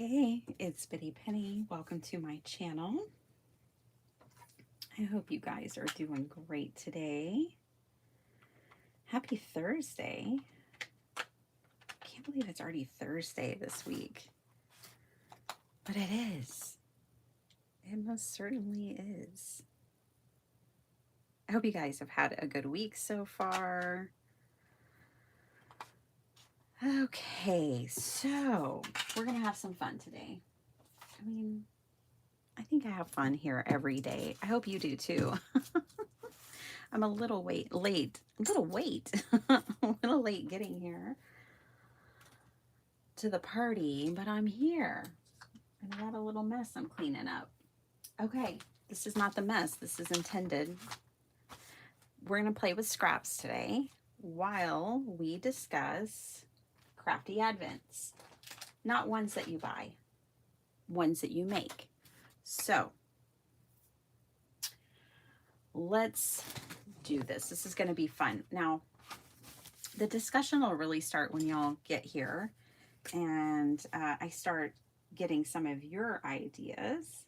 Hey, it's Bitty Penny. Welcome to my channel. I hope you guys are doing great today. Happy Thursday. I can't believe it's already Thursday this week. But it is. It most certainly is. I hope you guys have had a good week so far. Okay, so we're going to have some fun today. I think I have fun here every day. I hope you do too. I'm a little late, a little late getting here to the party, but I'm here. And I got a little mess I'm cleaning up. Okay, this is not the mess. This is intended. We're going to play with scraps today while we discuss crafty advents. Not ones that you buy, ones that you make. So let's do this. This is going to be fun. Now, the discussion will really start when y'all get here and I start getting some of your ideas.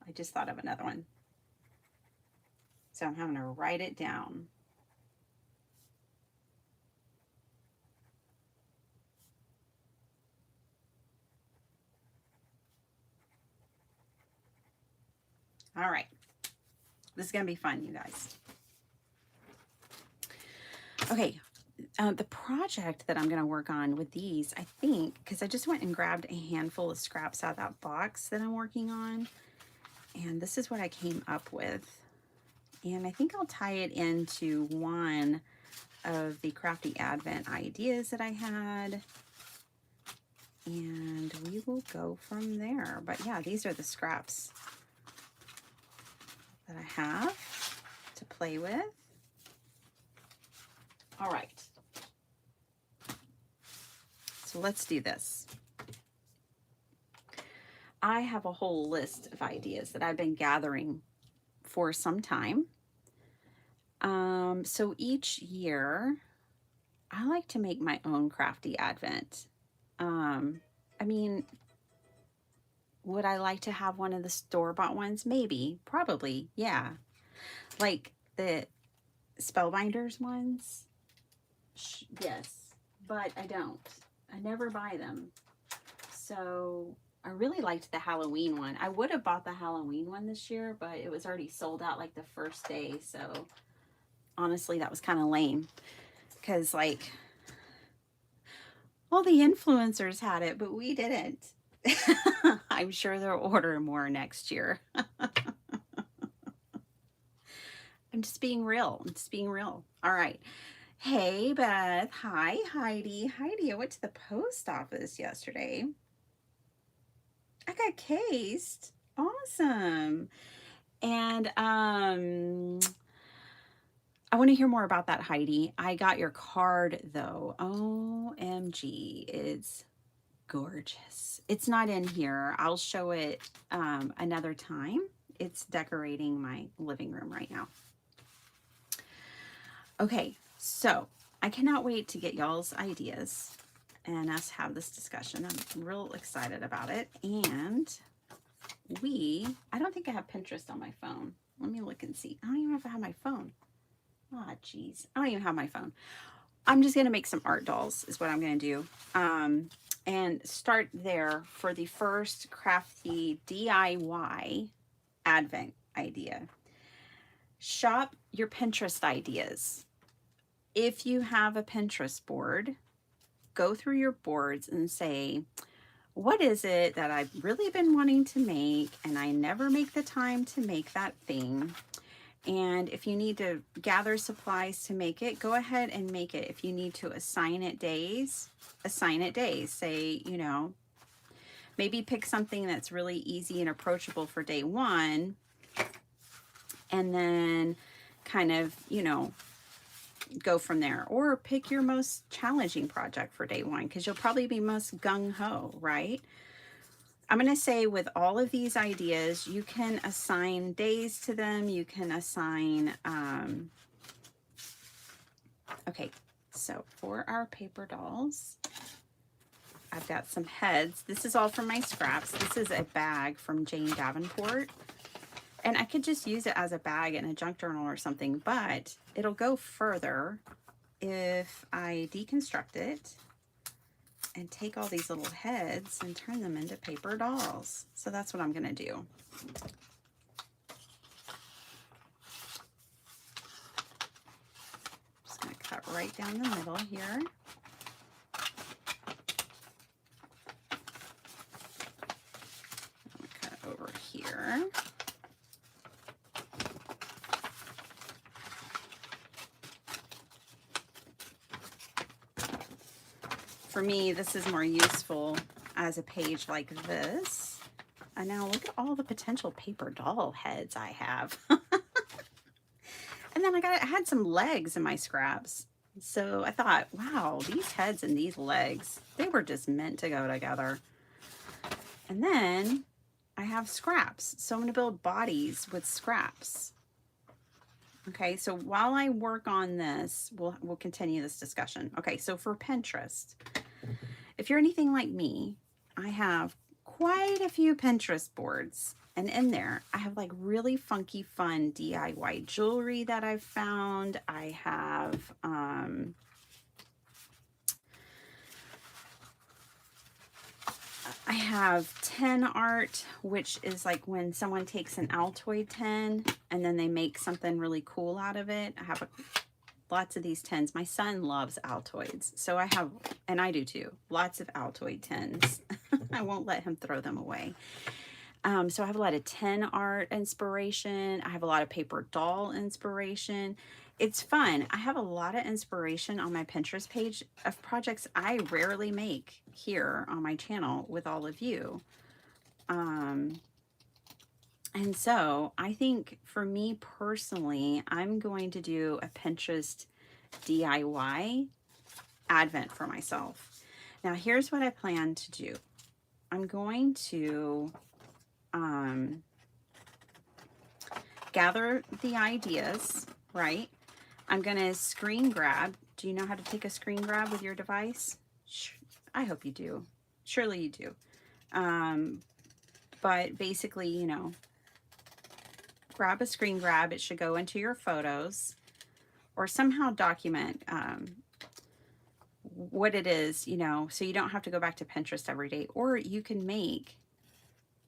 I just thought of another one. So I'm having to write it down. All right. This is going to be fun, you guys. Okay. The project that I'm going to work on with these, I think, because I just went and grabbed a handful of scraps out of that box that I'm working on. And this is what I came up with. And I think I'll tie it into one of the Crafty Advent ideas that I had. And we will go from there. But yeah, these are the scraps that I have to play with. All right. So let's do this. I have a whole list of ideas that I've been gathering for some time. So each year, I like to make my own crafty advent. I mean, would I like to have one of the store-bought ones? Maybe, probably, yeah. Like the Spellbinders ones? Yes, but I don't. I never buy them. So I really liked the Halloween one. I would have bought the Halloween one this year, but it was already sold out like the first day. So honestly, that was kind of lame because like all the influencers had it, but we didn't. I'm sure they'll order more next year. I'm just being real. I'm just being real. All right. Hey, Beth. Hi, Heidi. Heidi, I went to the post office yesterday. I got cased. Awesome. And I want to hear more about that, Heidi. I got your card, though. OMG. It's gorgeous. It's not in here. I'll show it another time. It's decorating my living room right now. Okay, so I cannot wait to get y'all's ideas and us have this discussion. I'm real excited about it. And I don't think I have Pinterest on my phone. Let me look and see. I don't even know if I have my phone. Ah, geez. I don't even have my phone. I'm just going to make some art dolls is what I'm going to do. And start there for the first crafty DIY advent idea. Shop your Pinterest ideas. If you have a Pinterest board, go through your boards and say, what is it that I've really been wanting to make and I never make the time to make that thing? And if you need to gather supplies to make it, go ahead and make it. If you need to assign it days, assign it days. Say, you know, maybe pick something that's really easy and approachable for day one. And then kind of, you know, go from there. Or pick your most challenging project for day one because you'll probably be most gung-ho, right? I'm going to say with all of these ideas, you can assign days to them. You can assign, okay, So for our paper dolls, I've got some heads. This is all from my scraps. This is a bag from Jane Davenport. And I could just use it as a bag in a junk journal or something, but it'll go further if I deconstruct it and take all these little heads and turn them into paper dolls. So that's what I'm gonna do. Just gonna cut right down the middle here. I'm gonna cut over here. For me, this is more useful as a page like this. And now look at all the potential paper doll heads I have. And then I had some legs in my scraps. So I thought, wow, these heads and these legs, they were just meant to go together. And then I have scraps. So I'm going to build bodies with scraps. Okay, so while I work on this, we'll continue this discussion. Okay, so for Pinterest, if you're anything like me, I have quite a few Pinterest boards. And in there, I have like really funky, fun DIY jewelry that I've found. I have 10 art, which is like when someone takes an Altoid 10 and then they make something really cool out of it. I have lots of these 10s. My son loves Altoids, so I have, and I do too, lots of Altoid 10s. I won't let him throw them away. So I have a lot of 10 art inspiration. I have a lot of paper doll inspiration. It's fun. I have a lot of inspiration on my Pinterest page of projects I rarely make here on my channel with all of you. And so I think for me personally, I'm going to do a Pinterest DIY advent for myself. Now here's what I plan to do. I'm going to gather the ideas, right? I'm going to screen grab. Do you know how to take a screen grab with your device? I hope you do. Surely you do. But basically, you know, grab a screen grab. It should go into your photos or somehow document what it is, you know, so you don't have to go back to Pinterest every day. Or you can make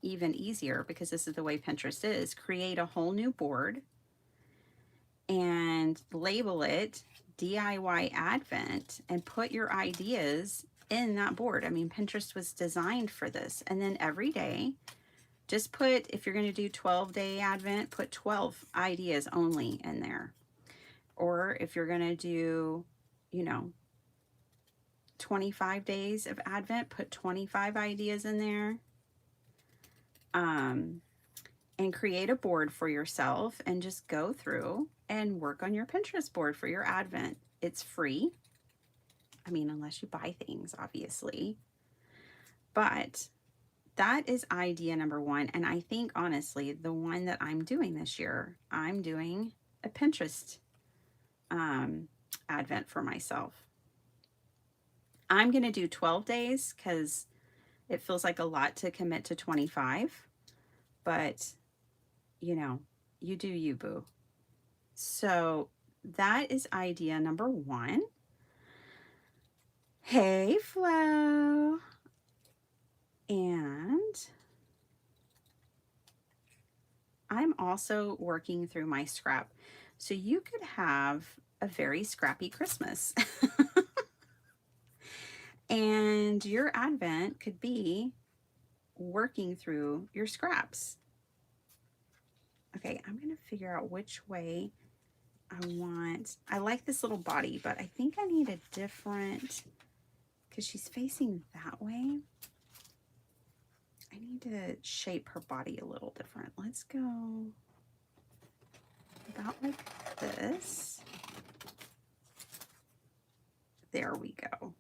even easier, because this is the way Pinterest is, create a whole new board and label it DIY Advent and put your ideas in that board. I mean, Pinterest was designed for this. And then every day, just put, if you're going to do 12-day Advent, put 12 ideas only in there. Or if you're going to do, you know, 25 days of Advent, put 25 ideas in there. And create a board for yourself and just go through and work on your Pinterest board for your Advent. It's free. I mean, unless you buy things, obviously. But that is idea number one. And I think, honestly, the one that I'm doing this year, I'm doing a Pinterest Advent for myself. I'm going to do 12 days because it feels like a lot to commit to 25. But, you know, you do you, boo. So that is idea number one. Hey, Flo. And I'm also working through my scrap. So you could have a very scrappy Christmas. And your Advent could be working through your scraps. Okay, I'm going to figure out which way I want. I like this little body, but I think I need a different, because she's facing that way. I need to shape her body a little different. Let's go about like this. There we go.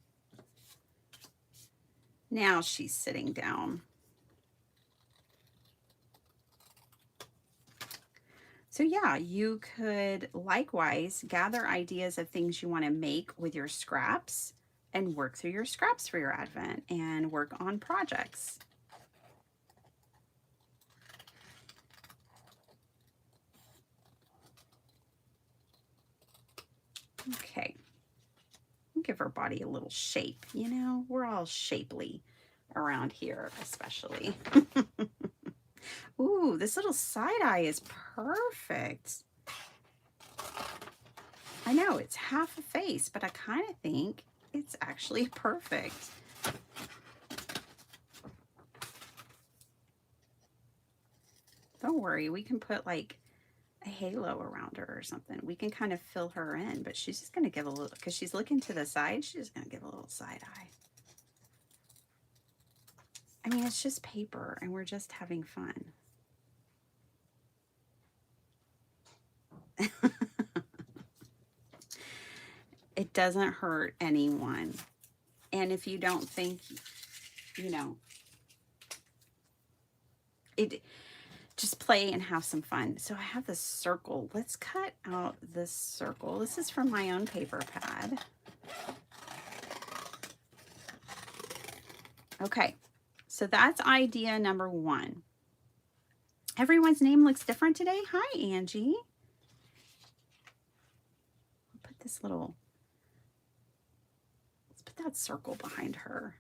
Now she's sitting down. So So yeah, you could likewise gather ideas of things you want to make with your scraps and work through your scraps for your Advent and work on projects. Okay, give her body a little shape. You know, we're all shapely around here, especially. Ooh, this little side eye is perfect. I know it's half a face, but I kind of think it's actually perfect. Don't worry, we can put like a halo around her or something. We can kind of fill her in, but she's just going to give a little, because she's looking to the side, she's just going to give a little side eye. I mean, it's just paper and we're just having fun. It doesn't hurt anyone. And if you don't think, you know, just play and have some fun. So I have this circle. Let's cut out this circle. This is from my own paper pad. Okay, so that's idea number 1. Everyone's name looks different today. Hi, Angie. I'll put this little, let's put that circle behind her.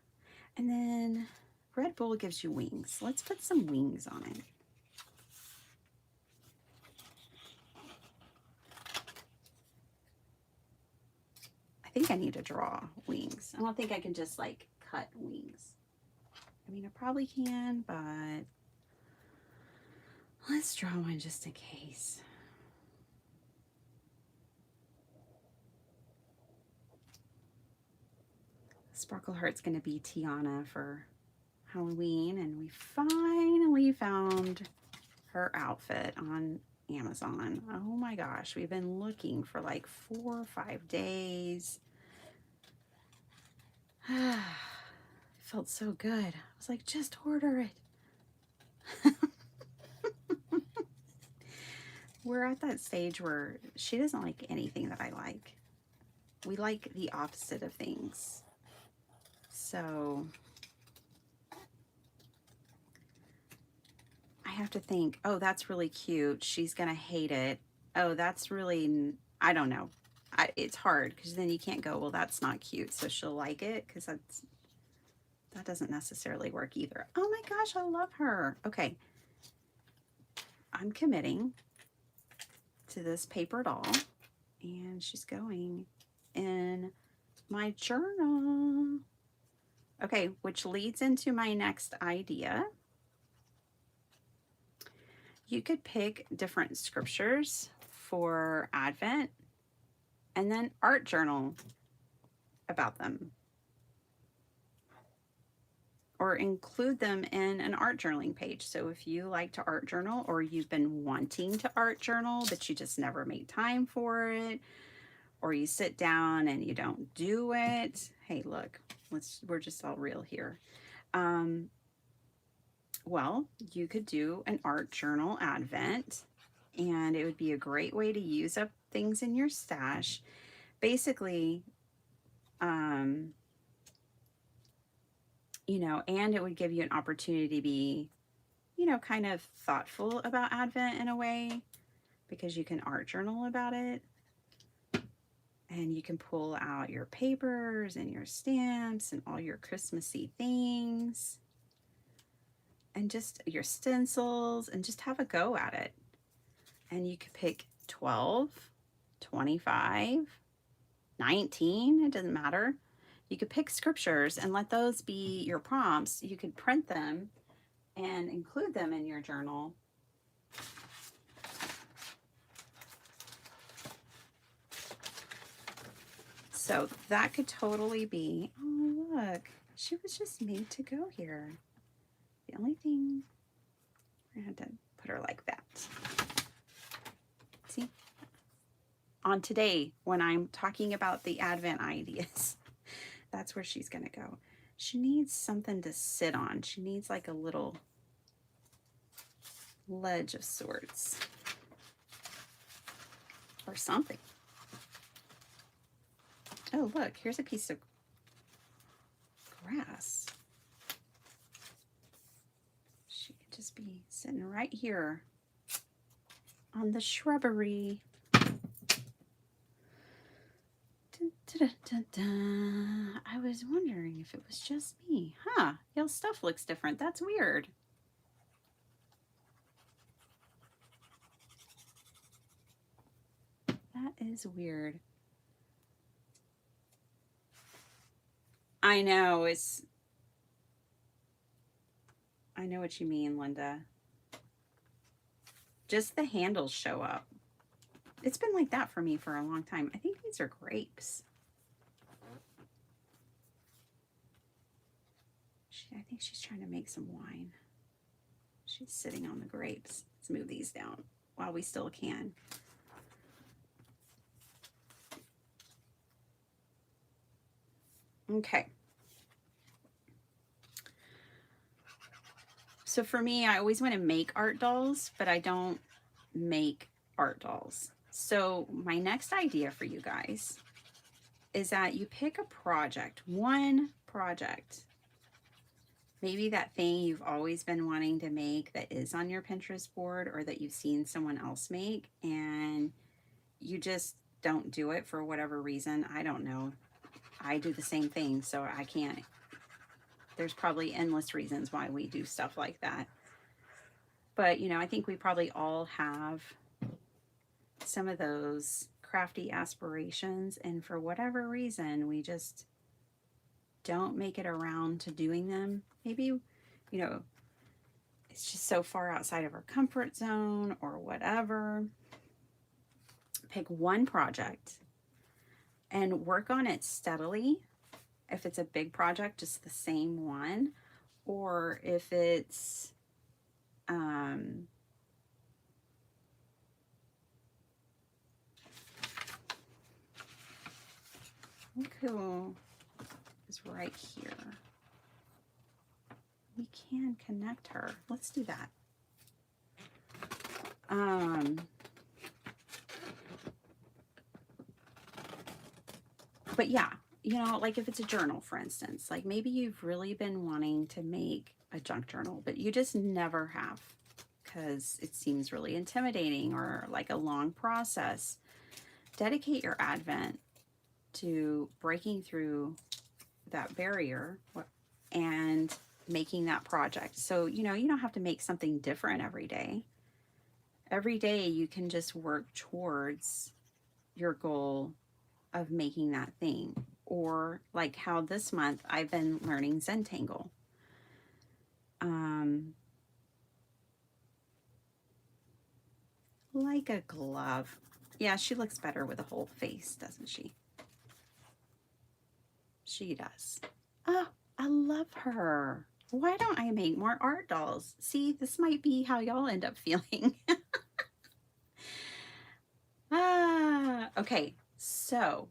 And then Red Bull gives you wings. Let's put some wings on it. I think I need to draw wings. I don't think I can just like cut wings. I mean, I probably can, but let's draw one just in case. Sparkle Heart's going to be Tiana for Halloween, and we finally found her outfit on Amazon. Oh my gosh, we've been looking for like 4 or 5 days. It felt so good. I was like, just order it. We're at that stage where she doesn't like anything that I like. We like the opposite of things. So I have to think, oh, that's really cute. She's going to hate it. Oh, that's really, I don't know. It's hard because then you can't go, well, that's not cute, so she'll like it, because that doesn't necessarily work either. Oh my gosh, I love her. Okay. I'm committing to this paper doll, and she's going in my journal. Okay, which leads into my next idea. You could pick different scriptures for Advent and then art journal about them, or include them in an art journaling page. So if you like to art journal, or you've been wanting to art journal but you just never make time for it, or you sit down and you don't do it. Hey, look, we're just all real here. Well, you could do an art journal Advent, and it would be a great way to use up things in your stash. Basically, you know, and it would give you an opportunity to be, you know, kind of thoughtful about Advent in a way, because you can art journal about it. And you can pull out your papers and your stamps and all your Christmassy things, and just your stencils, and just have a go at it. And you could pick 12, 25, 19, it doesn't matter. You could pick scriptures and let those be your prompts. You could print them and include them in your journal. So that could totally be, oh look, she was just made to go here. The only thing, I had to put her like that. See? On today, when I'm talking about the Advent ideas, that's where she's gonna go. She needs something to sit on. She needs like a little ledge of sorts. or something. Oh, look, here's a piece of grass. She could just be sitting right here on the shrubbery. Dun, dun, dun, dun. I was wondering if it was just me. Huh, y'all's stuff looks different. That's weird. That is weird. I know, I know what you mean, Linda. Just the handles show up. It's been like that for me for a long time. I think these are grapes. I think she's trying to make some wine. She's sitting on the grapes. Let's move these down while we still can. Okay. So for me, I always want to make art dolls, but I don't make art dolls. So my next idea for you guys is that you pick a project, one project. Maybe that thing you've always been wanting to make that is on your Pinterest board or that you've seen someone else make and you just don't do it for whatever reason. I don't know. I do the same thing, so I can't. There's probably endless reasons why we do stuff like that. But, you know, I think we probably all have some of those crafty aspirations, and for whatever reason, we just don't make it around to doing them. Maybe, you know, it's just so far outside of our comfort zone or whatever. Pick one project and work on it steadily. If it's a big project, just the same one. Or if it's look who is right here. We can connect her. Let's do that. But yeah, you know, like if it's a journal, for instance, like maybe you've really been wanting to make a junk journal, but you just never have because it seems really intimidating or like a long process. Dedicate your Advent to breaking through that barrier and making that project. So, you know, you don't have to make something different every day. Every day you can just work towards your goal of making that thing. Or like how this month I've been learning Zentangle. Like a glove. Yeah, she looks better with a whole face, doesn't she? She does. Oh, I love her. Why don't I make more art dolls? See, this might be how y'all end up feeling. Okay, so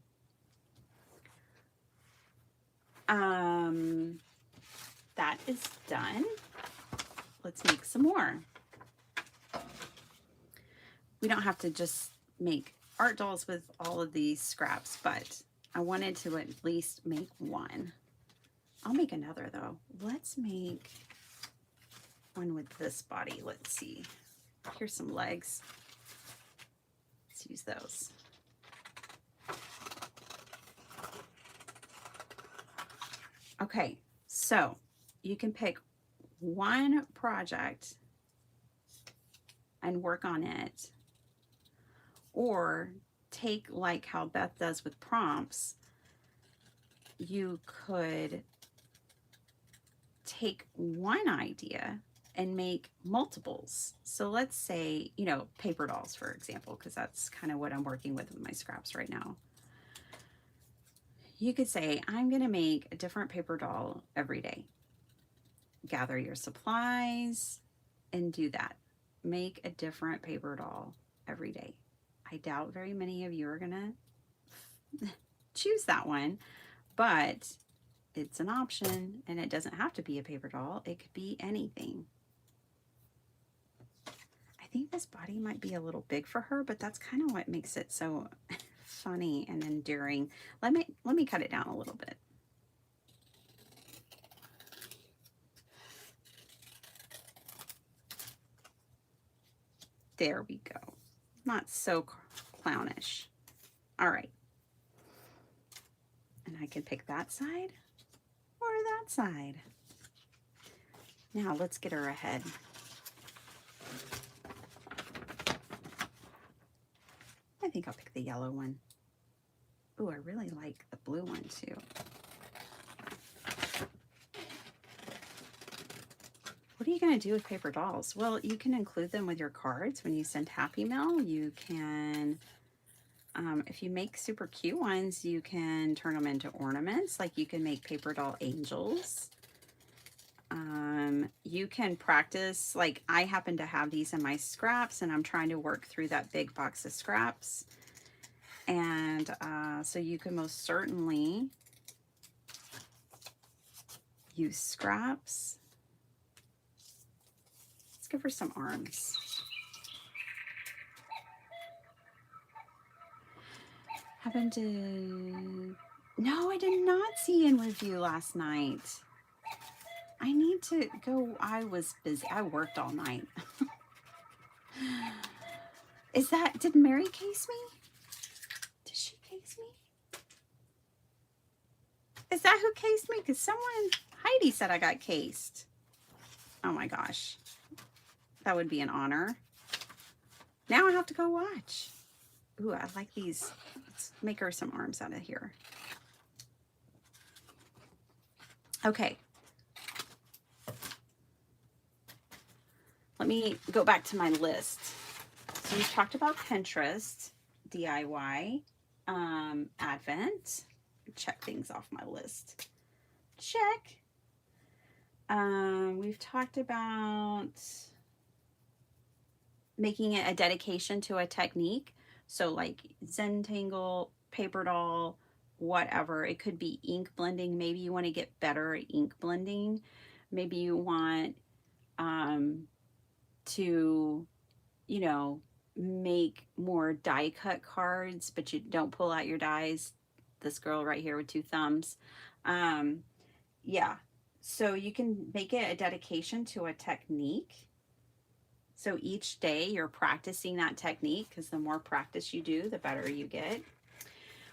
that is done. Let's make some more. We don't have to just make art dolls with all of these scraps, but I wanted to at least make one. I'll make another though. Let's make one with this body. Let's see. Here's some legs. Let's use those. Okay, so you can pick one project and work on it, or take like how Beth does with prompts. You could take one idea and make multiples. So let's say, you know, paper dolls, for example, because that's kind of what I'm working with my scraps right now. You could say, I'm going to make a different paper doll every day. Gather your supplies and do that. Make a different paper doll every day. I doubt very many of you are going to choose that one, but it's an option, and it doesn't have to be a paper doll. It could be anything. I think this body might be a little big for her, but that's kind of what makes it so funny and endearing. Let me cut it down a little bit. There we go. Not so clownish. All right. And I can pick that side or that side. Now let's get her ahead. I think I'll pick the yellow one. Ooh, I really like the blue one too. What are you going to do with paper dolls? Well, you can include them with your cards when you send Happy Mail. You can, if you make super cute ones, you can turn them into ornaments. Like you can make paper doll angels. You can practice, like I happen to have these in my scraps and I'm trying to work through that big box of scraps. And so you can most certainly use scraps. Let's give her some arms. Happened to... No, I did not see in review last night. I need to go. I was busy. I worked all night. Is that... Did Mary case me? Did she case me? Is that who cased me? Because someone... Heidi said I got cased. Oh my gosh. That would be an honor. Now I have to go watch. Ooh, I like these. Let's make her some arms out of here. Okay. Let me go back to my list. So we've talked about Pinterest, DIY, Advent. Check things off my list. Check. We've talked about making it a dedication to a technique. So like Zentangle, paper doll, whatever. It could be ink blending. Maybe you want to get better at ink blending. Maybe you want to, you know, make more die cut cards, but you don't pull out your dies. This girl right here with 2 thumbs. Yeah. So you can make it a dedication to a technique. So each day you're practicing that technique, because the more practice you do, the better you get.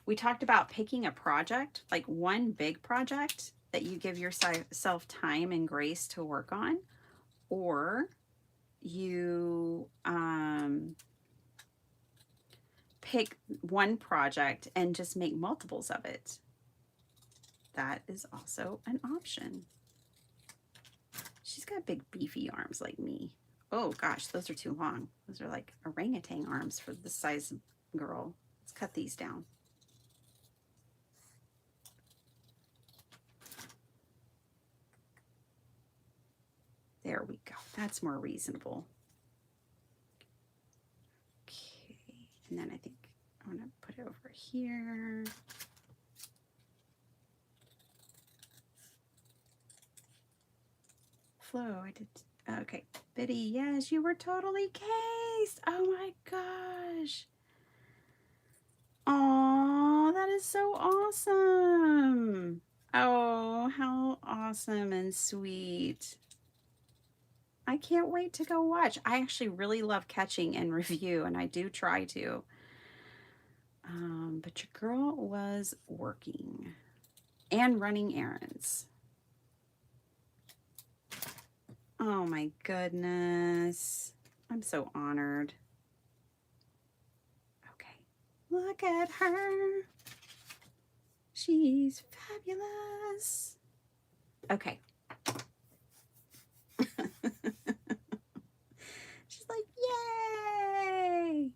We talked about picking a project, like one big project that you give yourself time and grace to work on, or you pick one project and just make multiples of it. That is also an option. She's got big beefy arms like me. Oh gosh, those are too long. Those are like orangutan arms for this size girl. Let's cut these down. There we go. That's more reasonable. Okay, and then I think I'm gonna put it over here. Flo, I did. Okay, Biddy, yes, you were totally cased. Oh my gosh. Oh, that is so awesome. Oh, how awesome and sweet. I can't wait to go watch. I actually really love catching and review, and I do try to. But your girl was working and running errands. Oh my goodness. I'm so honored. Okay. Look at her. She's fabulous. Okay. She's like, yay.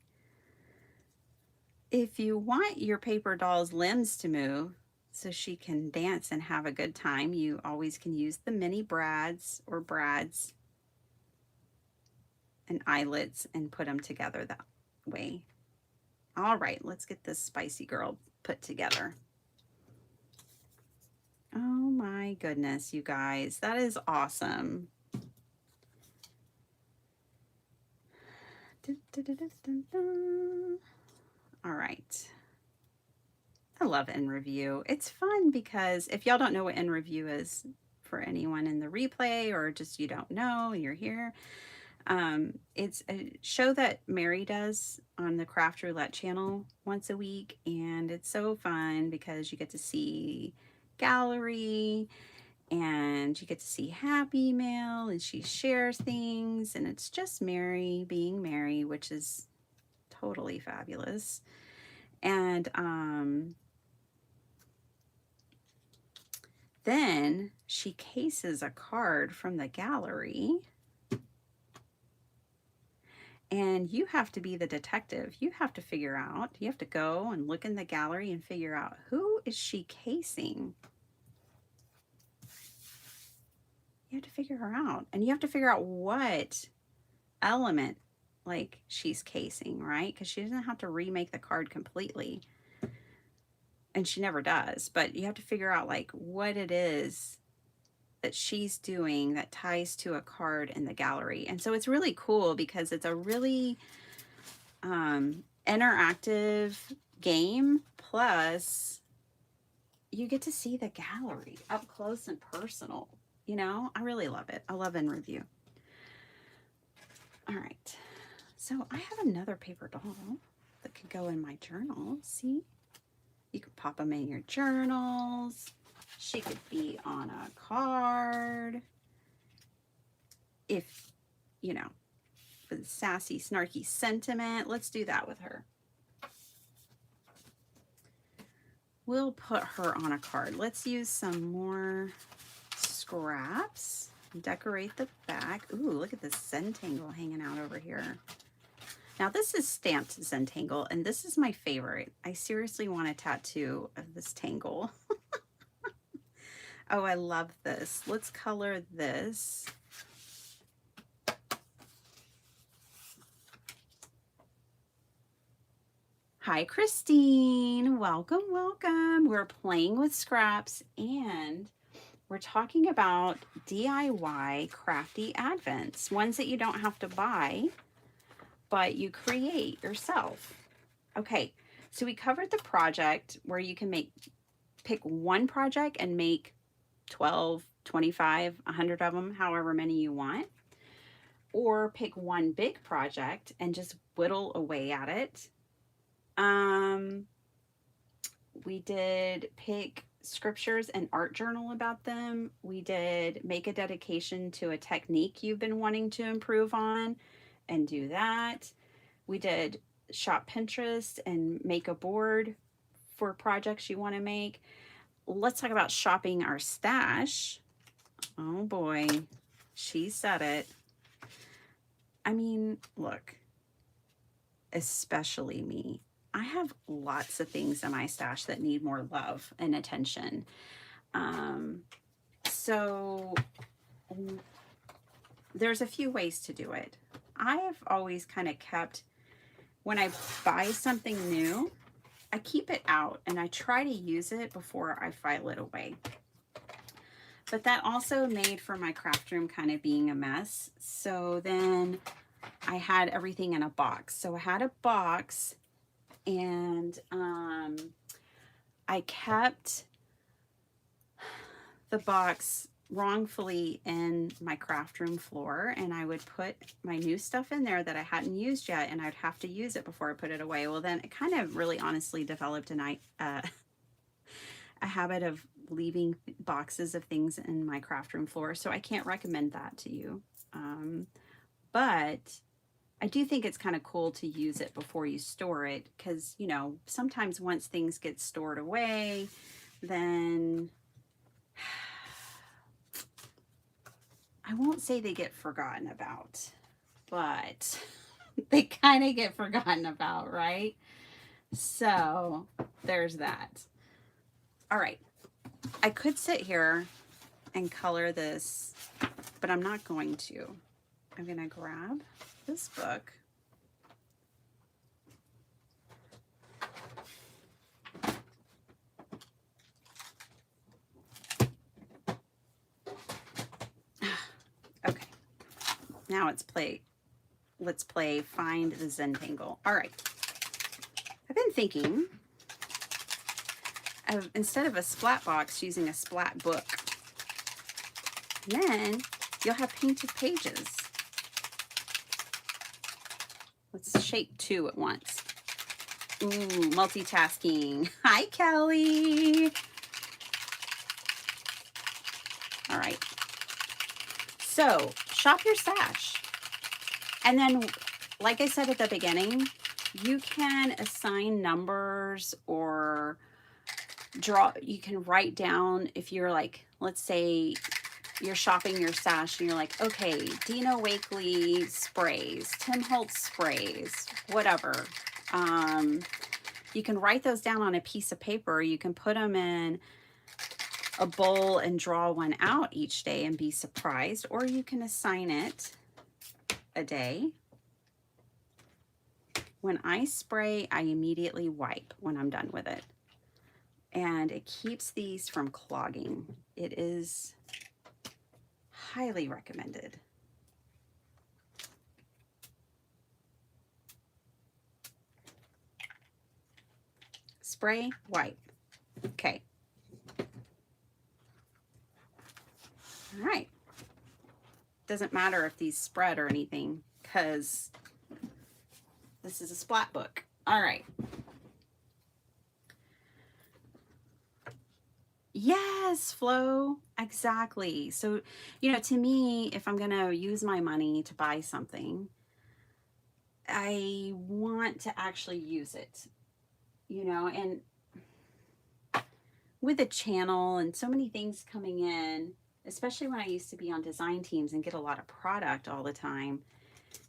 If you want your paper doll's limbs to move so she can dance and have a good time, you always can use the mini brads or brads and eyelets and put them together that way. All right, let's get this spicy girl put together. Oh my goodness, you guys, that is awesome. All right. I love in review. It's fun because if y'all don't know what in review is, for anyone in the replay or just you don't know, you're here. It's a show that Mary does on the Craft Roulette channel once a week, and it's so fun because you get to see gallery and you get to see Happy Mail, and she shares things, and it's just Mary being Mary, which is totally fabulous. And then she cases a card from the gallery, and you have to be the detective. You have to figure out, you have to go and look in the gallery and figure out, who is she casing? You have to figure her out, and you have to figure out what element like she's casing, right? Because she doesn't have to remake the card completely, and she never does, but you have to figure out like what it is that she's doing that ties to a card in the gallery. And so it's really cool because it's a really interactive game, plus you get to see the gallery up close and personal. You know, I really love it. I love in review. All right, so I have another paper doll that could go in my journal. See, you could pop them in your journals. She could be on a card. If, you know, for the sassy, snarky sentiment, let's do that with her. We'll put her on a card. Let's use some more scraps. Decorate the back. Ooh, look at this Zentangle hanging out over here. Now this is stamped Zentangle, and this is my favorite. I seriously want a tattoo of this tangle. Oh, I love this. Let's color this. Hi, Christine. Welcome, welcome. We're playing with scraps, and we're talking about DIY crafty advents, ones that you don't have to buy, but you create yourself. Okay, so we covered the project where you can pick one project and make 12, 25, 100 of them, however many you want. Or pick one big project and just whittle away at it. We did pick scriptures and art journal about them. We did make a dedication to a technique you've been wanting to improve on and do that. We did shop Pinterest and make a board for projects you want to make. Let's talk about shopping our stash. Oh boy, she said it. I mean, look, especially me. I have lots of things in my stash that need more love and attention. So there's a few ways to do it. I have always kind of kept, when I buy something new, I keep it out and I try to use it before I file it away. But that also made for my craft room kind of being a mess. So then I had everything in a box. So I had a box, and I kept the box wrongfully in my craft room floor, and I would put my new stuff in there that I hadn't used yet, and I'd have to use it before I put it away. Well, then it kind of really honestly developed a habit of leaving boxes of things in my craft room floor, so I can't recommend that to you. But I do think it's kind of cool to use it before you store it, because, you know, sometimes once things get stored away, then I won't say they get forgotten about, but they kind of get forgotten about, right? So there's that. All right. I could sit here and color this, but I'm not going to. I'm going to grab this book. Okay. Now it's play let's play Find the Zentangle. All right. I've been thinking of, instead of a splat box, using a splat book. Then you'll have painted pages. Let's shape 2 at once. Ooh, multitasking. Hi, Kelly. All right. So, shop your stash. And then, like I said at the beginning, you can assign numbers or draw. You can write down if you're like, let's say you're shopping your stash and you're like, okay, Dina Wakley sprays, Tim Holtz sprays, whatever. You can write those down on a piece of paper. You can put them in a bowl and draw one out each day and be surprised, or you can assign it a day. When I spray, I immediately wipe when I'm done with it. And it keeps these from clogging. It is highly recommended. Spray, wipe. Okay. All right. Doesn't matter if these spread or anything, because this is a splat book. All right. Yes, Flo. Exactly. So, you know, to me, if I'm going to use my money to buy something, I want to actually use it, you know, and with a channel and so many things coming in, especially when I used to be on design teams and get a lot of product all the time,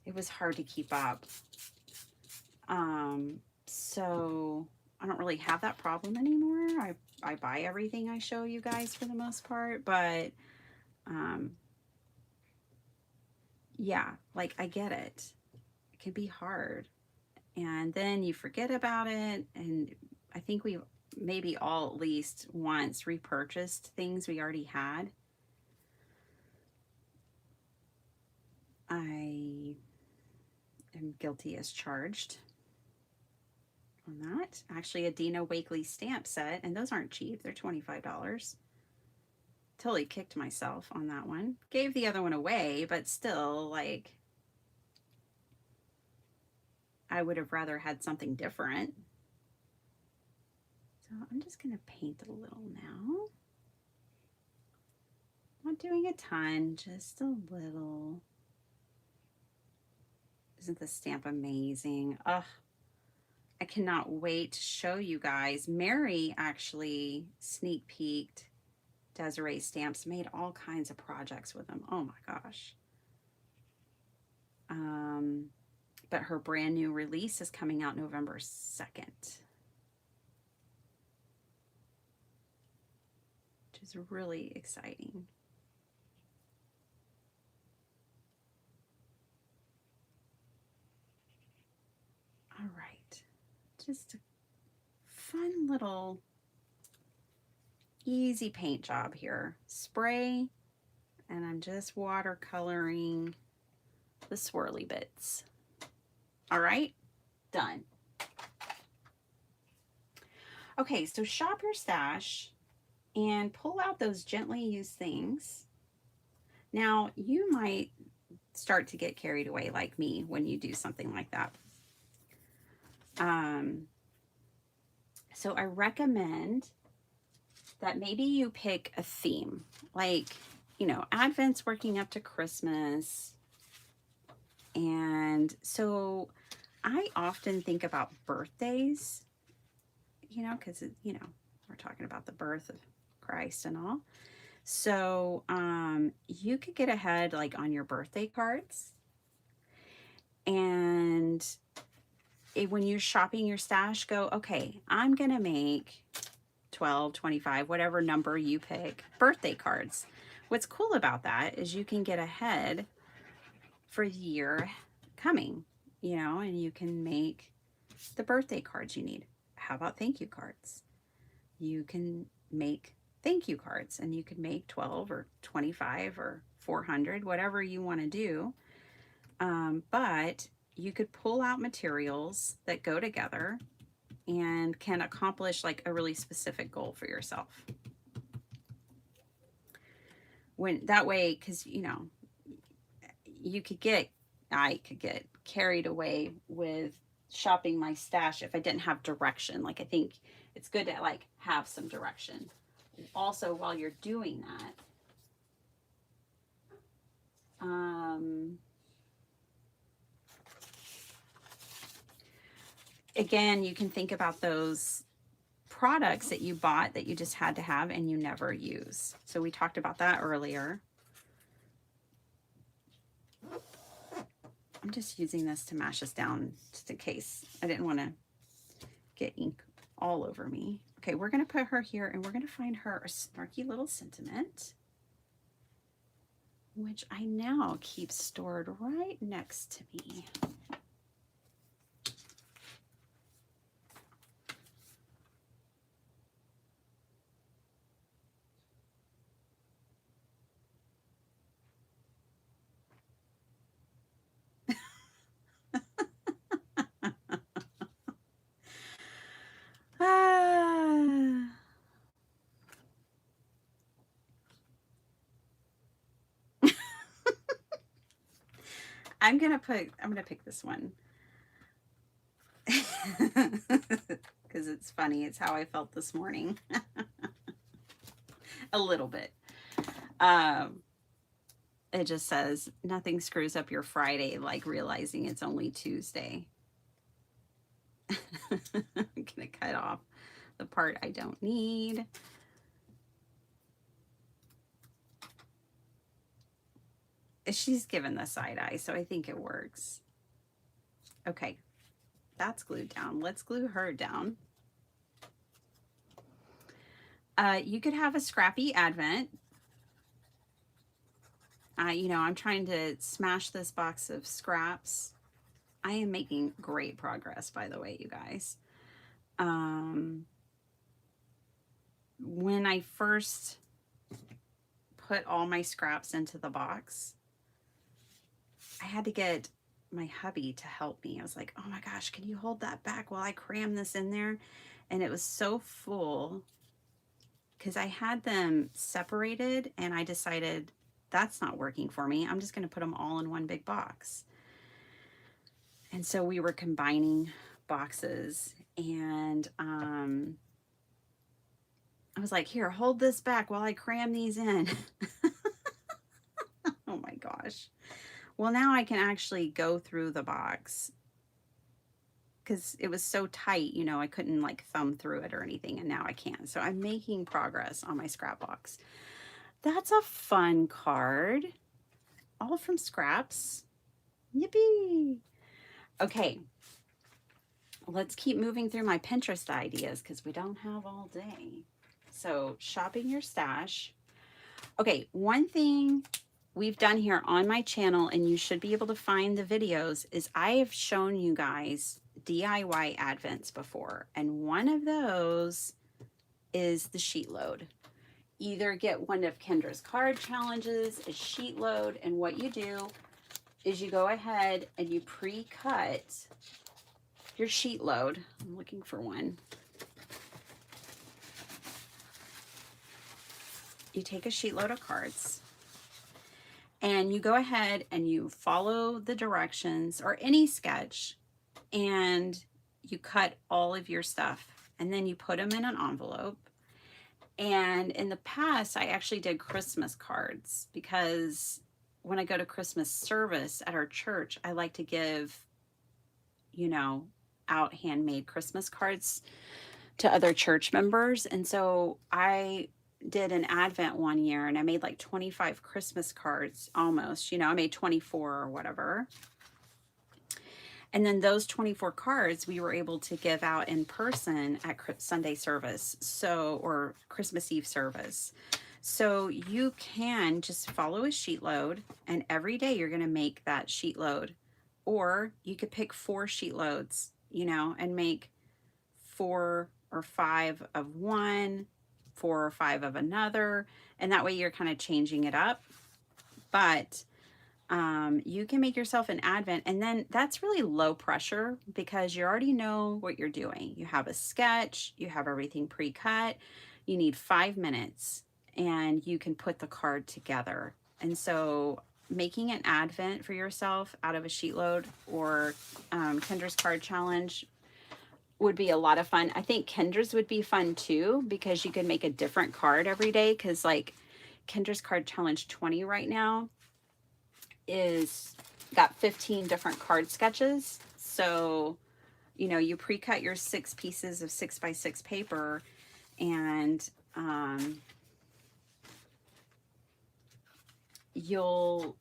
it was hard to keep up. So I don't really have that problem anymore. I buy everything I show you guys for the most part, but yeah, like I get it. It can be hard. And then you forget about it. And I think we maybe all at least once repurchased things we already had. I am guilty as charged on that. Actually, a Dina Wakley stamp set, and those aren't cheap. They're $25. Totally kicked myself on that one. Gave the other one away, but still, like, I would have rather had something different. So I'm just going to paint a little now. Not doing a ton, just a little. Isn't the stamp amazing? Ugh. I cannot wait to show you guys. Mary actually sneak peeked Desiree stamps, made all kinds of projects with them. Oh my gosh. But her brand new release is coming out November 2nd. Which is really exciting. All right. Just a fun little easy paint job here. Spray, and I'm just watercoloring the swirly bits. All right, done. Okay, so shop your stash and pull out those gently used things. Now, you might start to get carried away like me when you do something like that. So I recommend that maybe you pick a theme, like, you know, Advent's working up to Christmas. And so I often think about birthdays, you know, because, you know, we're talking about the birth of Christ and all. So you could get ahead like on your birthday cards. And when you're shopping your stash, go, okay, I'm going to make 12, 25, whatever number you pick, birthday cards. What's cool about that is you can get ahead for the year coming, you know, and you can make the birthday cards you need. How about thank you cards? You can make thank you cards, and you could make 12 or 25 or 400, whatever you want to do. But you could pull out materials that go together and can accomplish like a really specific goal for yourself. When that way, because you know, I could get carried away with shopping my stash if I didn't have direction. Like I think it's good to like have some direction. Also, while you're doing that, again, you can think about those products that you bought that you just had to have and you never use. So we talked about that earlier. I'm just using this to mash this down just in case. I didn't want to get ink all over me. Okay, we're going to put her here and we're going to find her a snarky little sentiment, which I now keep stored right next to me. I'm gonna pick this one because it's funny. It's how I felt this morning. A little bit. It just says nothing screws up your Friday like realizing it's only Tuesday. I'm gonna cut off the part I don't need. She's given the side eye, so I think it works. Okay, that's glued down. Let's glue her down. You could have a scrappy advent. You know, I'm trying to smash this box of scraps. I am making great progress, by the way, you guys. When I first put all my scraps into the box, I had to get my hubby to help me. I was like, oh my gosh, can you hold that back while I cram this in there? And it was so full because I had them separated and I decided that's not working for me. I'm just going to put them all in one big box. And so we were combining boxes and I was like, here, hold this back while I cram these in. Oh my gosh. Well, now I can actually go through the box because it was so tight, you know, I couldn't like thumb through it or anything, and now I can. So I'm making progress on my scrap box. That's a fun card. All from scraps. Yippee! Okay. Let's keep moving through my Pinterest ideas because we don't have all day. So shopping your stash. Okay, one thing we've done here on my channel, and you should be able to find the videos, is I have shown you guys DIY advents before, and one of those is the sheet load. Either get one of Kendra's card challenges, a sheet load, and what you do is you go ahead and you pre-cut your sheet load. I'm looking for one. You take a sheet load of cards and you go ahead and you follow the directions or any sketch and you cut all of your stuff and then you put them in an envelope. And in the past, I actually did Christmas cards because when I go to Christmas service at our church, I like to give, you know, out handmade Christmas cards to other church members. And so I did an advent one year and I made like 25 Christmas cards almost, you know, I made 24 or whatever. And then those 24 cards we were able to give out in person at Sunday service, so, or Christmas Eve service. So you can just follow a sheet load and every day you're going to make that sheet load. Or you could pick 4 sheet loads, you know, and make 4 or 5 of one, 4 or 5 of another. And that way you're kind of changing it up. But You can make yourself an advent, and then that's really low pressure because you already know what you're doing. You have a sketch, you have everything pre-cut. You need 5 minutes and you can put the card together. And so making an advent for yourself out of a sheet load or Kendra's card challenge would be a lot of fun. I think Kendra's would be fun too because you could make a different card every day, because like Kendra's card challenge 20 right now is got 15 different card sketches. So, you know, you pre-cut your 6 pieces of 6x6 paper, and you'll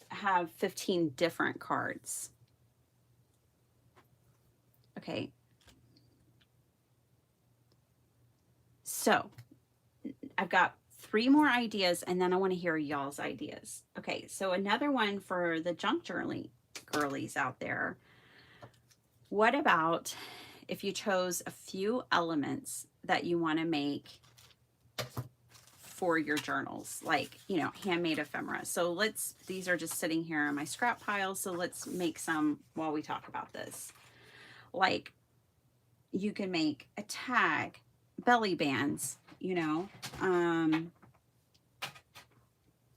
have 15 different cards. Okay. So I've got 3 more ideas, and then I want to hear y'all's ideas. Okay, so another one for the junk girlies out there. What about if you chose a few elements that you want to make for your journals, like, you know, handmade ephemera. So these are just sitting here in my scrap pile. So let's make some while we talk about this. Like, you can make a tag, belly bands, you know,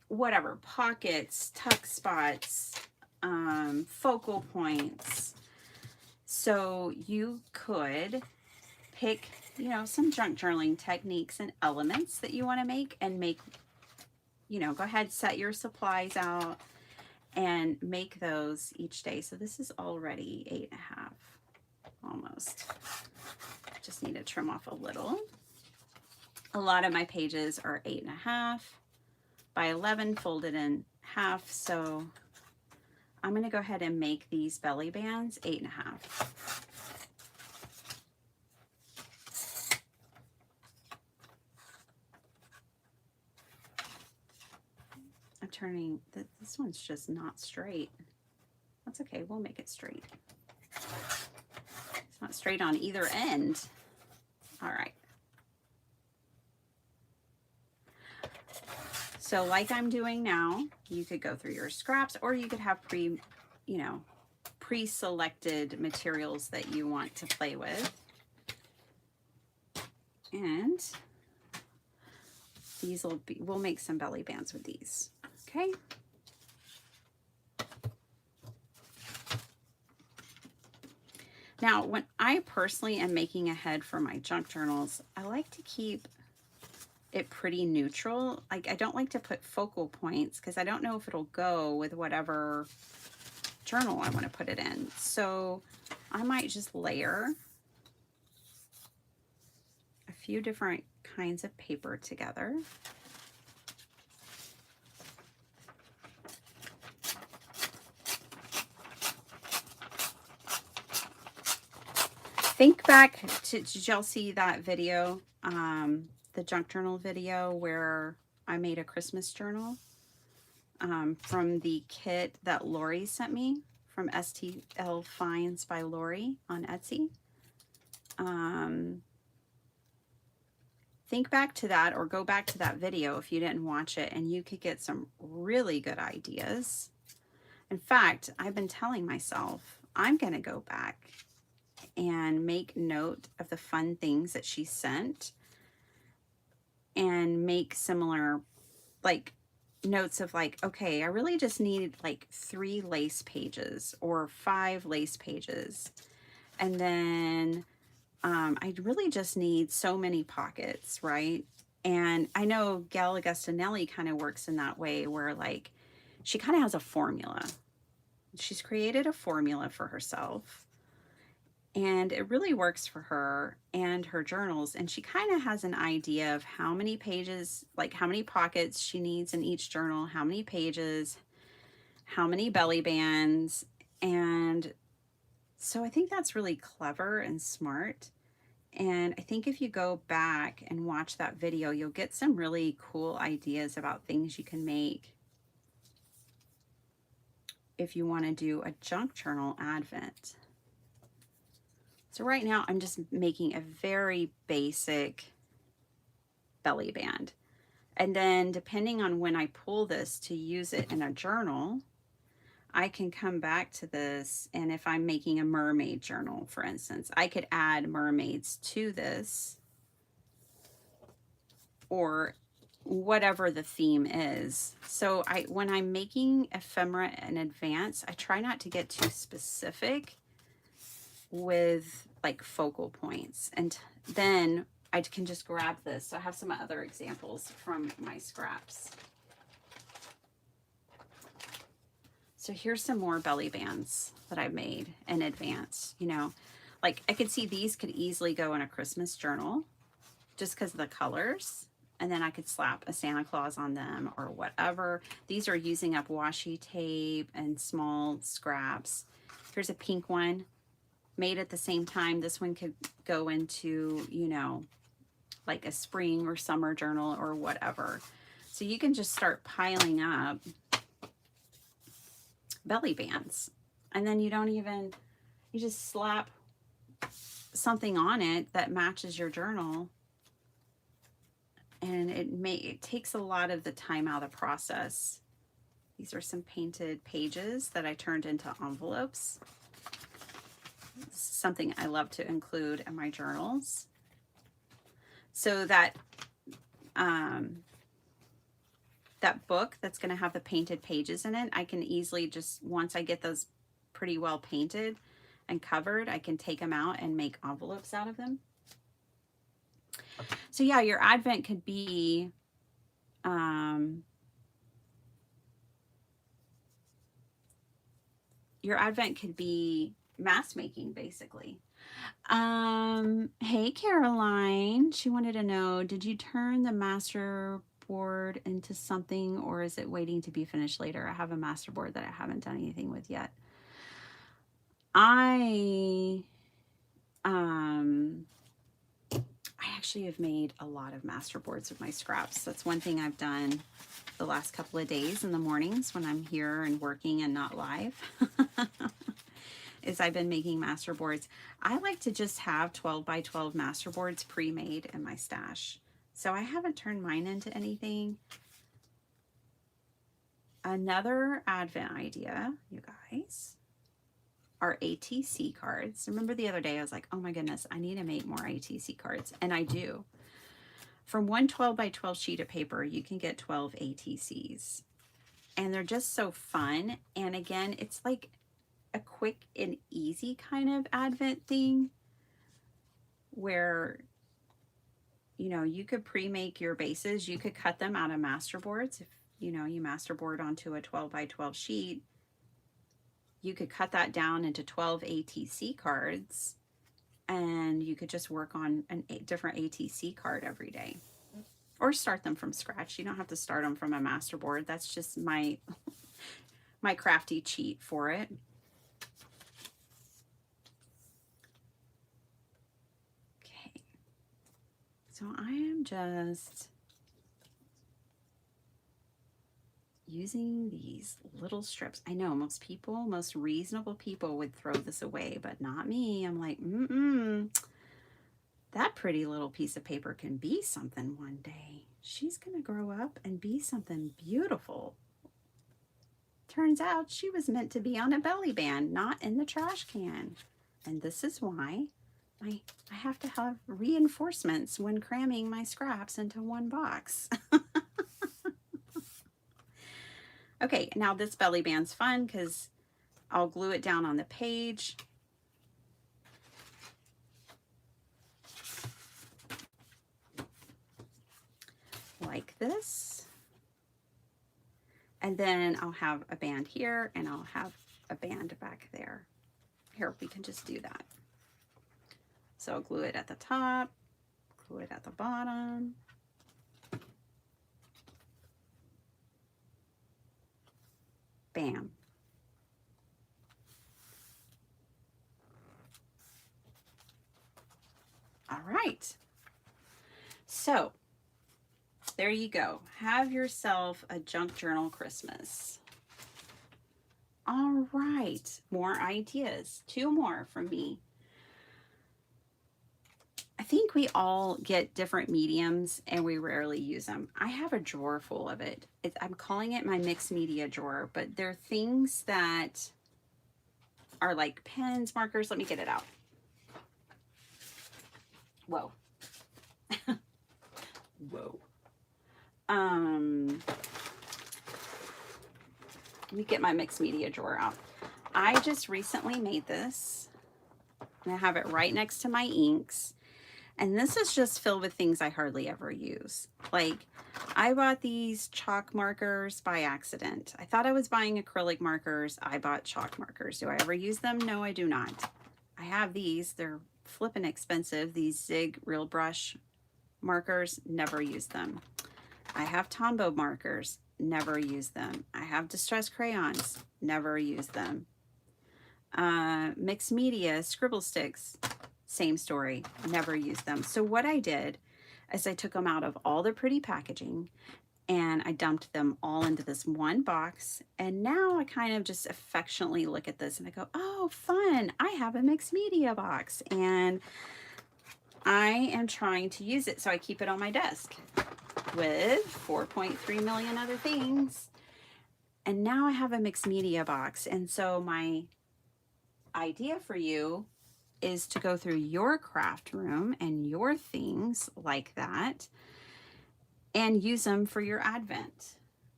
whatever, pockets, tuck spots, focal points. So you could pick, you know, some junk journaling techniques and elements that you want to make, and make, you know, go ahead, set your supplies out and make those each day. So this is already 8.5, almost. Just need to trim off a little. A lot of my pages are 8.5 by 11 folded in half. So I'm going to go ahead and make these belly bands 8.5. I'm turning, this one's just not straight. That's okay, we'll make it straight. It's not straight on either end. All right. So like I'm doing now, you could go through your scraps, or you could have pre-selected materials that you want to play with. And these we'll make some belly bands with these. Okay. Now, when I personally am making a head for my junk journals, I like to keep it pretty neutral. Like, I don't like to put focal points because I don't know if it'll go with whatever journal I want to put it in. So I might just layer a few different kinds of paper together. Think back to, did y'all see that video, the junk journal video where I made a Christmas journal from the kit that Lori sent me from STL Finds by Lori on Etsy? Think back to that, or go back to that video if you didn't watch it, and you could get some really good ideas. In fact, I've been telling myself I'm going to go back and make note of the fun things that she sent and make similar, like, notes of like, okay, I really just need like 3 lace pages or 5 lace pages. And then I really just need so many pockets, right? And I know Gal Augustinelli kind of works in that way, where like she kind of has a formula. She's created a formula for herself, and it really works for her and her journals. And she kind of has an idea of how many pages, like how many pockets she needs in each journal, how many pages, how many belly bands. And so I think that's really clever and smart. And I think if you go back and watch that video, you'll get some really cool ideas about things you can make if you want to do a junk journal advent. So right now I'm just making a very basic belly band. And then depending on when I pull this to use it in a journal, I can come back to this, and if I'm making a mermaid journal, for instance, I could add mermaids to this, or whatever the theme is. So when I'm making ephemera in advance, I try not to get too specific with like focal points, and then I can just grab this. So I have some other examples from my scraps. So here's some more belly bands that I've made in advance. You know, like I could see these could easily go in a Christmas journal just because of the colors. And then I could slap a Santa Claus on them or whatever. These are using up washi tape and small scraps. Here's a pink one made at the same time. This one could go into, you know, like a spring or summer journal or whatever. So you can just start piling up belly bands, and then you just slap something on it that matches your journal, and it takes a lot of the time out of the process. These are some painted pages that I turned into envelopes. This is something I love to include in my journals, so that that book that's going to have the painted pages in it, I can easily just, once I get those pretty well painted and covered, I can take them out and make envelopes out of them. So yeah, your Advent could be mask making, basically. Hey Caroline, she wanted to know, did you turn the master board into something, or is it waiting to be finished later? I have a master board that I haven't done anything with yet. I actually have made a lot of master boards with my scraps. That's one thing I've done the last couple of days in the mornings when I'm here and working and not live. Is I've been making master boards. I like to just have 12 by 12 master boards pre-made in my stash. So I haven't turned mine into anything. Another Advent idea, you guys, are ATC cards. Remember the other day I was like, oh my goodness, I need to make more ATC cards. And I do. From one 12 by 12 sheet of paper, you can get 12 ATCs. And they're just so fun. And again, it's like a quick and easy kind of Advent thing where, you know, you could pre-make your bases. You could cut them out of master boards. If, you know, you master board onto a 12 by 12 sheet, you could cut that down into 12 ATC cards, and you could just work on a different ATC card every day, or start them from scratch. You don't have to start them from a master board. That's just my crafty cheat for it. So I am just using these little strips. I know most reasonable people would throw this away, but not me. I'm like, that pretty little piece of paper can be something one day. She's going to grow up and be something beautiful. Turns out she was meant to be on a belly band, not in the trash can. And this is why I have to have reinforcements when cramming my scraps into one box. Okay, now this belly band's fun because I'll glue it down on the page. Like this. And then I'll have a band here and I'll have a band back there. Here, we can just do that. So I'll glue it at the top, glue it at the bottom. Bam. All right. So there you go. Have yourself a junk journal Christmas. All right. More ideas. 2 more from me. I think we all get different mediums and we rarely use them. I have a drawer full of it. I'm calling it my mixed media drawer, but they're things that are like pens, markers. Let me get it out. Whoa. Whoa. Let me get my mixed media drawer out. I just recently made this, and I have it right next to my inks. And this is just filled with things I hardly ever use. Like, I bought these chalk markers by accident. I thought I was buying acrylic markers. I bought chalk markers. Do I ever use them? No, I do not. I have these. They're flippin' expensive. These Zig Real Brush markers, never use them. I have Tombow markers, never use them. I have Distress crayons, never use them. Mixed media, scribble sticks, same story, never use them. So what I did is I took them out of all the pretty packaging and I dumped them all into this one box. And now I kind of just affectionately look at this and I go, oh, fun, I have a mixed media box. And I am trying to use it, so I keep it on my desk with 4.3 million other things. And now I have a mixed media box. And so my idea for you is to go through your craft room and your things like that and use them for your Advent.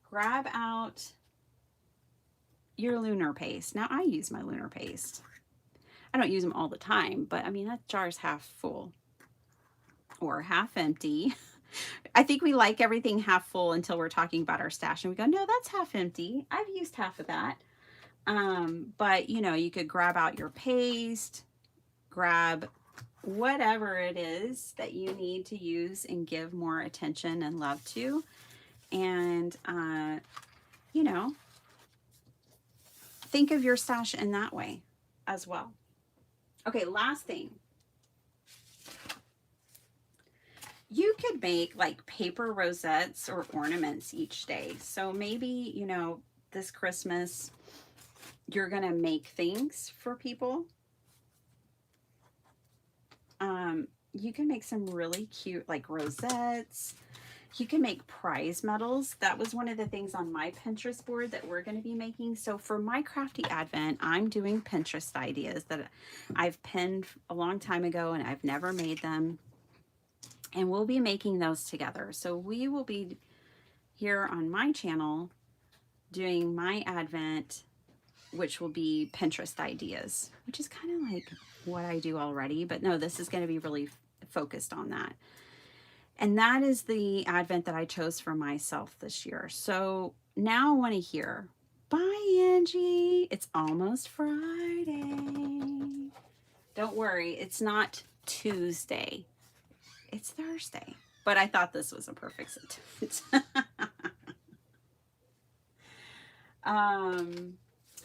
Grab out your lunar paste. Now I use my lunar paste. I don't use them all the time, but I mean, that jar's half full or half empty. I think we like everything half full until we're talking about our stash and we go, no, that's half empty. I've used half of that. But you know, you could grab out your paste, grab whatever it is that you need to use and give more attention and love to. And, you know, think of your stash in that way as well. Okay, last thing. You could make like paper rosettes or ornaments each day. So maybe, you know, this Christmas, you're going to make things for people. You can make some really cute like rosettes. You can make prize medals. That was one of the things on my Pinterest board that we're going to be making. So for my Crafty Advent, I'm doing Pinterest ideas that I've pinned a long time ago and I've never made them. And we'll be making those together. So we will be here on my channel doing my Advent, which will be Pinterest ideas, which is kind of like what I do already. But no, this is going to be really focused on that. And that is the Advent that I chose for myself this year. So now I want to hear, bye, Angie. It's almost Friday. Don't worry, it's not Tuesday. It's Thursday. But I thought this was a perfect sentence.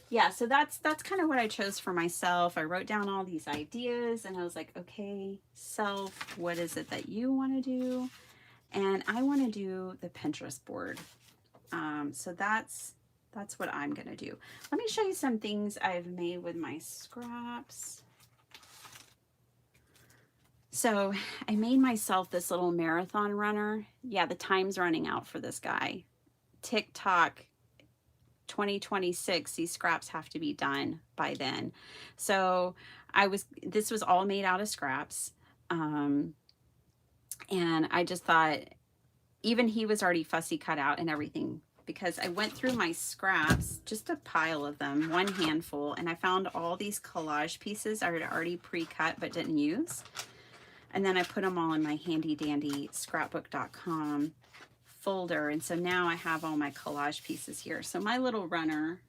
Yeah, so that's kind of what I chose for myself. I wrote down all these ideas and I was like, okay, self, what is it that you want to do? And I want to do the Pinterest board. So that's what I'm going to do. Let me show you some things I've made with my scraps. So I made myself this little marathon runner. Yeah, the time's running out for this guy. TikTok 2026, these scraps have to be done by then. So this was all made out of scraps. And I just thought, even he was already fussy cut out and everything, because I went through my scraps, just a pile of them, one handful, and I found all these collage pieces I had already pre-cut but didn't use. And then I put them all in my handy dandy scrapbook.com folder. And so now I have all my collage pieces here. So my little runner,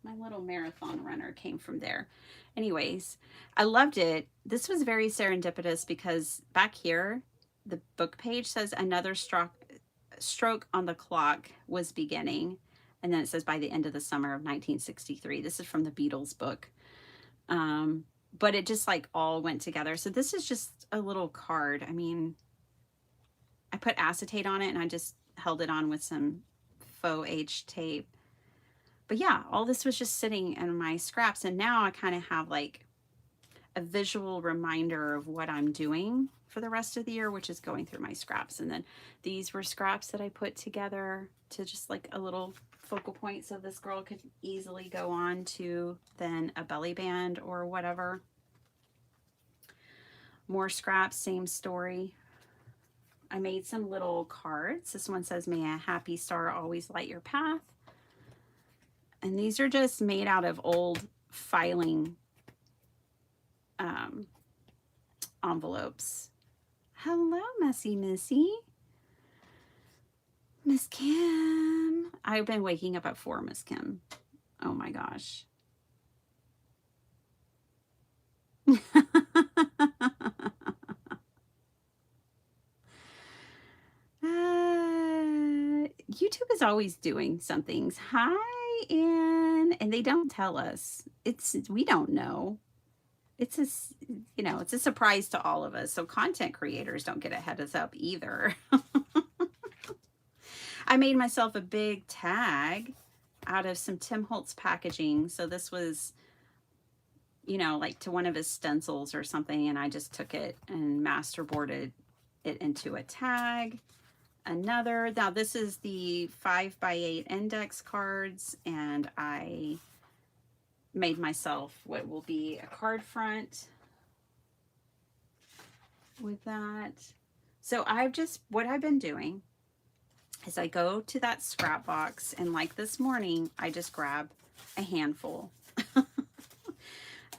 my little marathon runner came from there. Anyways, I loved it. This was very serendipitous because back here, the book page says another stroke on the clock was beginning. And then it says by the end of the summer of 1963. This is from the Beatles book. But it just like all went together. So this is just a little card. I mean, I put acetate on it and I just held it on with some faux H tape. But yeah, all this was just sitting in my scraps. And now I kind of have like a visual reminder of what I'm doing for the rest of the year, which is going through my scraps. And then these were scraps that I put together to just like a little focal point, so this girl could easily go on to then a belly band or whatever. More scraps, same story. I made some little cards. This one says, "May a happy star always light your path." And these are just made out of old filing envelopes. Hello, Messy Missy. Miss Kim. I've been waking up at 4, Miss Kim. Oh my gosh. YouTube is always doing some things. Hi, Ann. And they don't tell us. We don't know. It's a, it's a surprise to all of us. So content creators don't get a heads up either. I made myself a big tag out of some Tim Holtz packaging. So this was, like to one of his stencils or something. And I just took it and masterboarded it into a tag. Now this is the 5x8 index cards, and I made myself what will be a card front with that. So what I've been doing is I go to that scrap box, and like this morning, I just grab a handful.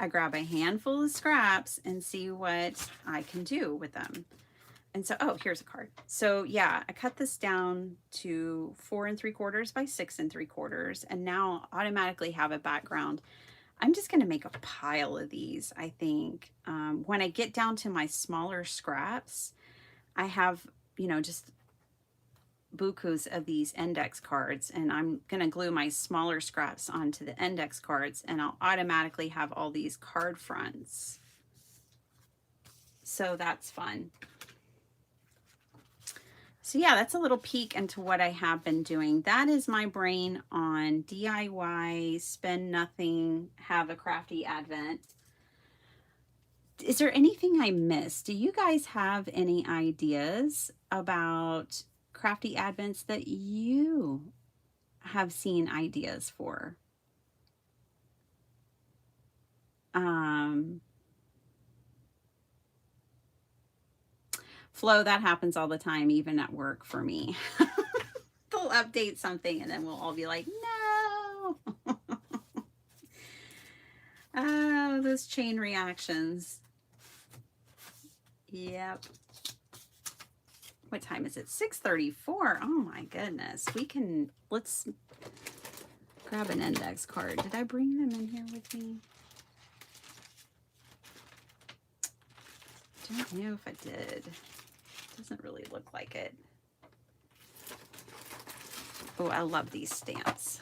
I grab a handful of scraps and see what I can do with them. And so, oh, here's a card. So yeah, I cut this down to 4 3/4 by 6 3/4, and now automatically have a background. I'm just going to make a pile of these, I think. When I get down to my smaller scraps, I have, just bukus of these index cards, and I'm going to glue my smaller scraps onto the index cards, and I'll automatically have all these card fronts. So that's fun. So yeah, that's a little peek into what I have been doing. That is my brain on DIY, spend nothing, have a crafty advent. Is there anything I missed? Do you guys have any ideas about crafty advents that you have seen ideas for? Flo, that happens all the time, even at work for me. They'll update something and then we'll all be like, no. Oh, those chain reactions. Yep. What time is it? 6:34. Oh my goodness. Let's grab an index card. Did I bring them in here with me? I don't know if I did. Doesn't really look like it. Oh, I love these stamps.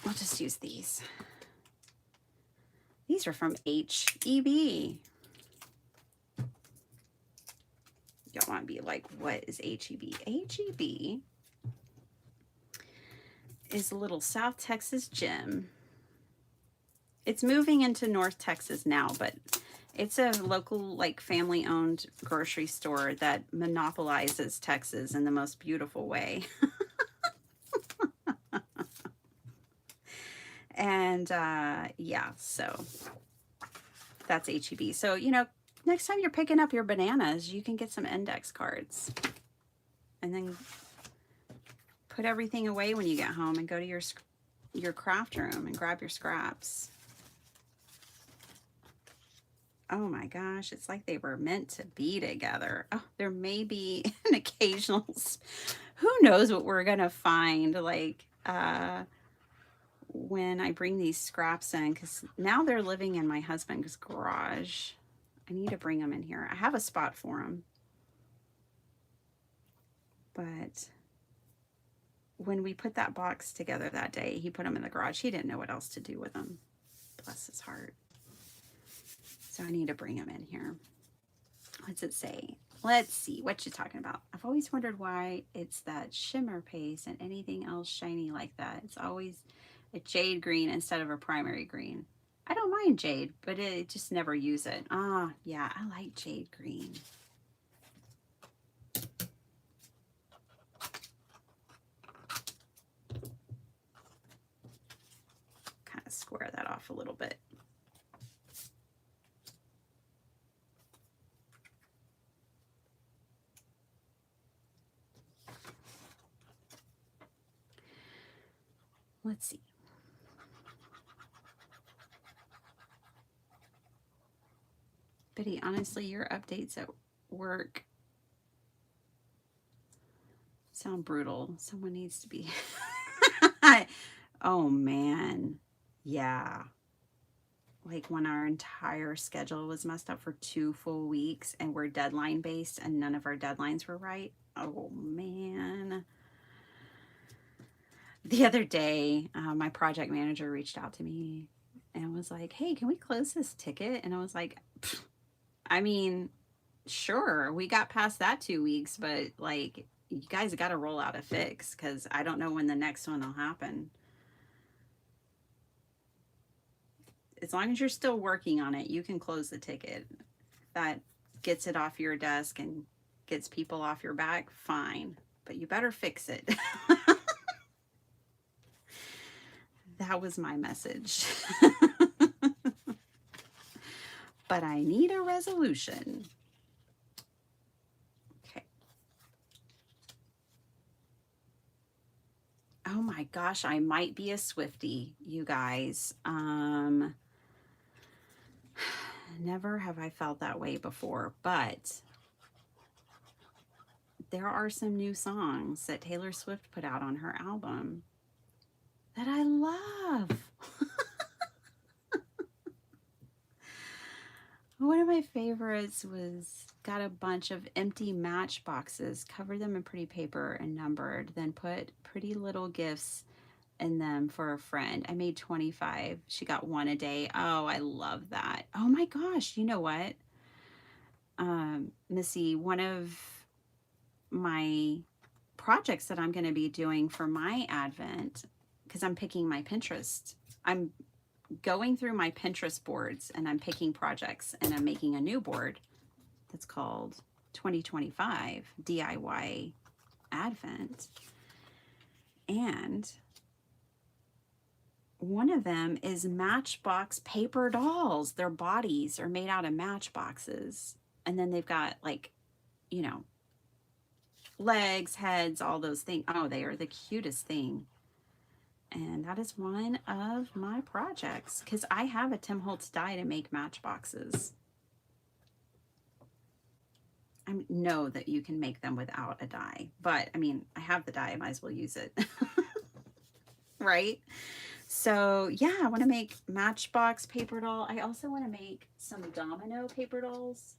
I'll just use these. These are from HEB. Y'all want to be like, what is HEB? HEB is a little South Texas gym. It's moving into North Texas now, but it's a local, like, family-owned grocery store that monopolizes Texas in the most beautiful way. And yeah, so that's HEB. So, next time you're picking up your bananas, you can get some index cards. And then put everything away when you get home and go to your craft room and grab your scraps. Oh my gosh, it's like they were meant to be together. Oh, there may be an occasional, who knows what we're gonna find, like when I bring these scraps in, because now they're living in my husband's garage. I need to bring them in here. I have a spot for them, but when we put that box together that day, he put them in the garage. He didn't know what else to do with them. Bless his heart. So I need to bring them in here. What's it say? Let's see what you're talking about. I've always wondered why it's that shimmer paste and anything else shiny like that. It's always a jade green instead of a primary green. I don't mind jade, but it just never use it. Ah, yeah, I like jade green. Kind of square that off a little bit. Let's see. Betty, honestly, your updates at work sound brutal. Someone needs to be. Oh, man. Yeah. Like when our entire schedule was messed up for 2 full weeks and we're deadline based and none of our deadlines were right. Oh, man. The other day, my project manager reached out to me and was like, hey, can we close this ticket? And I was like, I mean, sure, we got past that 2 weeks, but like, you guys got to roll out a fix because I don't know when the next one will happen. As long as you're still working on it, you can close the ticket. That gets it off your desk and gets people off your back, fine. But you better fix it. That was my message. But I need a resolution. Okay. Oh my gosh, I might be a Swiftie, you guys. Never have I felt that way before, but there are some new songs that Taylor Swift put out on her album that I love. One of my favorites was got a bunch of empty matchboxes, covered them in pretty paper and numbered, then put pretty little gifts in them for a friend. I made 25. She got one a day. Oh, I love that. Oh my gosh, you know what? Missy, one of my projects that I'm going to be doing for my Advent, because I'm picking my Pinterest. I'm going through my Pinterest boards and I'm picking projects and I'm making a new board that's called 2025 DIY Advent. And one of them is Matchbox paper dolls. Their bodies are made out of matchboxes. And then they've got like, you know, legs, heads, all those things. Oh, they are the cutest thing. And that is one of my projects because I have a Tim Holtz die to make matchboxes. I know that you can make them without a die, but I mean, I have the die, I might as well use it. Right? So yeah, I want to make Matchbox paper doll. I also want to make some domino paper dolls.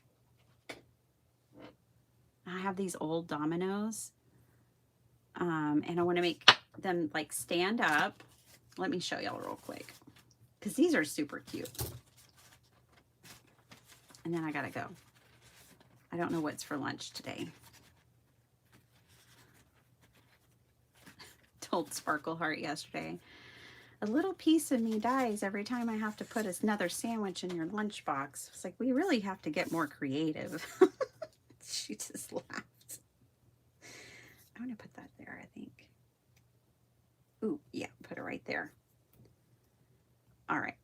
I have these old dominoes, and I want to make them like stand up. Let me show y'all real quick because these are super cute. And then I gotta go. I don't know what's for lunch today. Told Sparkle Heart yesterday, a little piece of me dies every time I have to put another sandwich in your lunchbox. It's like, we really have to get more creative. She just laughed. I'm gonna put that there, I think. Ooh, yeah, put it right there. All right.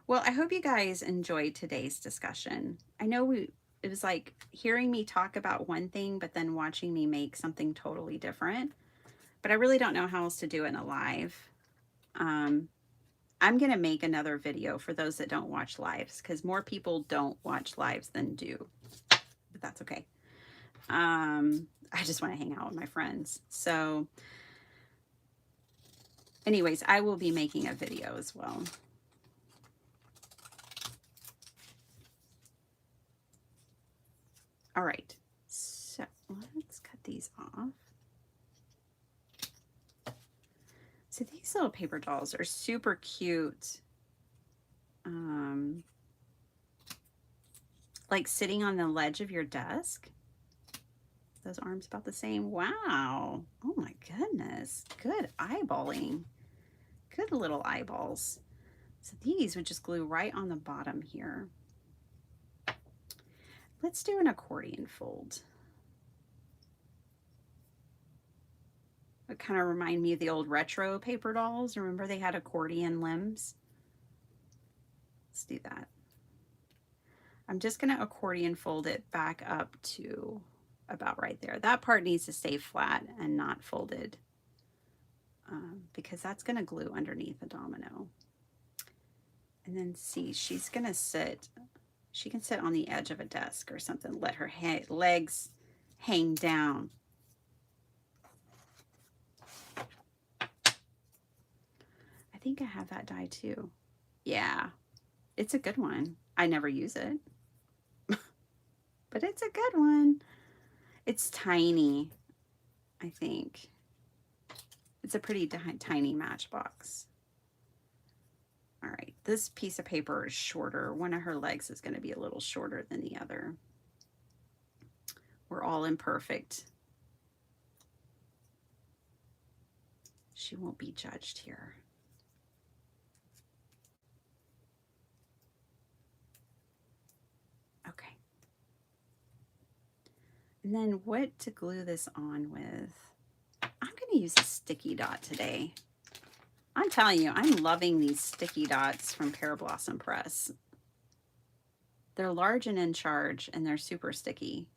Well, I hope you guys enjoyed today's discussion. I know it was like hearing me talk about one thing, but then watching me make something totally different. But I really don't know how else to do it in a live. I'm going to make another video for those that don't watch lives because more people don't watch lives than do. But that's okay. I just want to hang out with my friends. So anyways, I will be making a video as well. All right, so let's cut these off. So these little paper dolls are super cute. like sitting on the ledge of your desk. Those arms about the same. Wow. Oh my goodness. Good eyeballing. Good little eyeballs. So these would just glue right on the bottom here. Let's do an accordion fold. It kind of remind me of the old retro paper dolls. Remember they had accordion limbs? Let's do that. I'm just going to accordion fold it back up to about right there. That part needs to stay flat and not folded because that's going to glue underneath the domino. And then see, she's going to sit, she can sit on the edge of a desk or something, let her legs hang down. I think I have that die too. Yeah, it's a good one. I never use it, but it's a good one. It's tiny, I think. It's a pretty tiny matchbox. All right, this piece of paper is shorter. One of her legs is going to be a little shorter than the other. We're all imperfect. She won't be judged here. Okay. And then what to glue this on with? I'm going to use a sticky dot today. I'm telling you, I'm loving these sticky dots from Pear Blossom Press. They're large and in charge, and they're super sticky,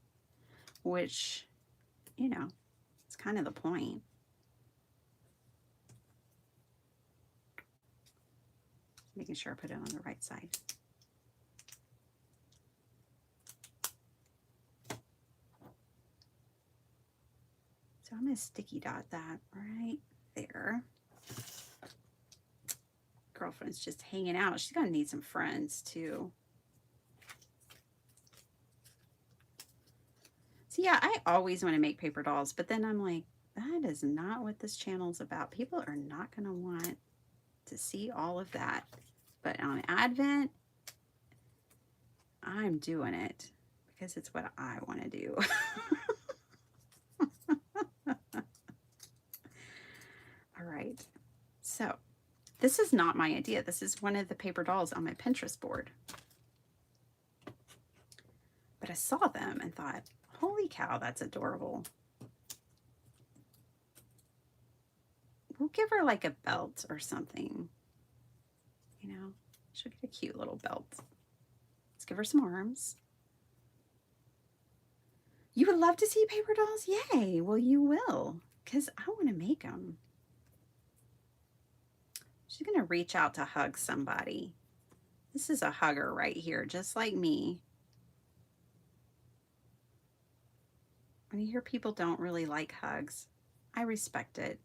which, you know, it's kind of the point. Making sure I put it on the right side. So I'm going to sticky dot that right there. Girlfriend's just hanging out. She's going to need some friends too. So yeah, I always want to make paper dolls, but then I'm like, that is not what this channel is about. People are not going to want to see all of that. But on Advent, I'm doing it because it's what I want to do. All right. So this is not my idea. This is one of the paper dolls on my Pinterest board. But I saw them and thought, holy cow, that's adorable. We'll give her like a belt or something. You know, she'll get a cute little belt. Let's give her some arms. You would love to see paper dolls? Yay. Well, you will, because I want to make them. She's going to reach out to hug somebody. This is a hugger right here, just like me. When you hear people don't really like hugs, I respect it.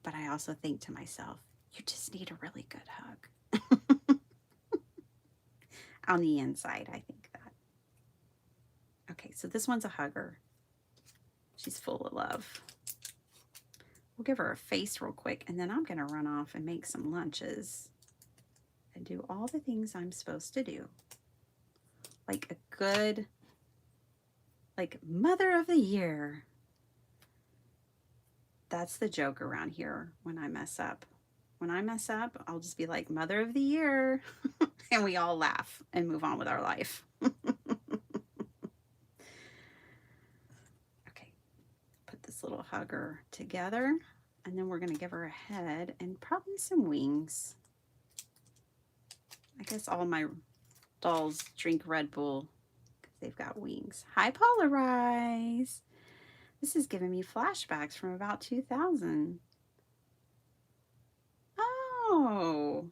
But I also think to myself, you just need a really good hug. On the inside, I think that. Okay, so this one's a hugger. She's full of love. We'll give her a face real quick, and then I'm going to run off and make some lunches and do all the things I'm supposed to do. Like a good, like Mother of the Year. That's the joke around here when I mess up. When I mess up, I'll just be like, Mother of the Year. And we all laugh and move on with our life. Okay, put this little hugger together. And then we're going to give her a head and probably some wings. I guess all my dolls drink Red Bull because they've got wings. Hi, Polarize. This is giving me flashbacks from about 2000. Oh.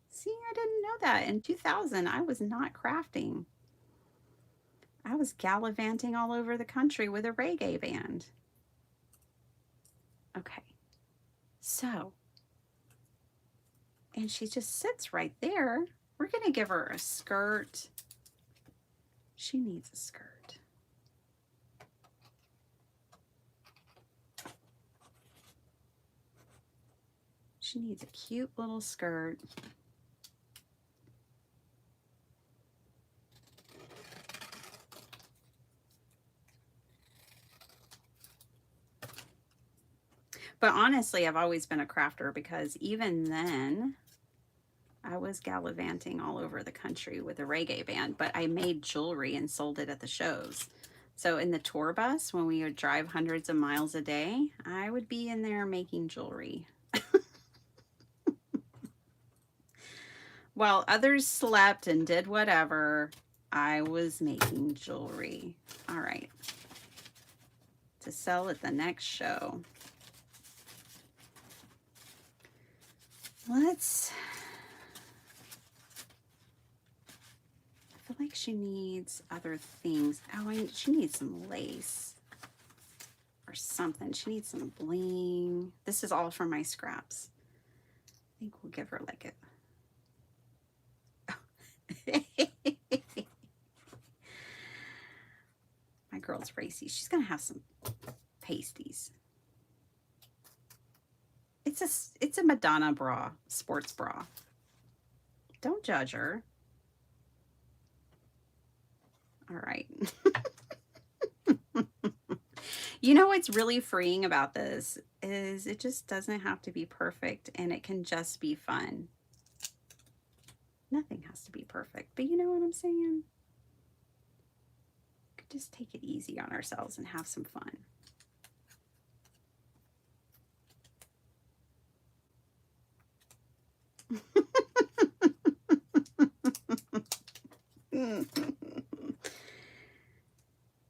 See, I didn't know that. In 2000, I was not crafting. I was gallivanting all over the country with a reggae band. Okay. So, and she just sits right there. We're going to give her a skirt. She needs a skirt. She needs a cute little skirt. But honestly, I've always been a crafter because even then, I was gallivanting all over the country with a reggae band, but I made jewelry and sold it at the shows. So in the tour bus, when we would drive hundreds of miles a day, I would be in there making jewelry. While others slept and did whatever, I was making jewelry. All right. To sell at the next show. Let's... I feel like she needs other things. Oh, she needs some lace or something. She needs some bling. This is all from my scraps. I think we'll give her like a... My girl's racy. She's gonna have some pasties. It's a Madonna bra, sports bra. Don't judge her. All right. You know what's really freeing about this is it just doesn't have to be perfect, and it can just be fun. Nothing has to be perfect, but you know what I'm saying? We could just take it easy on ourselves and have some fun.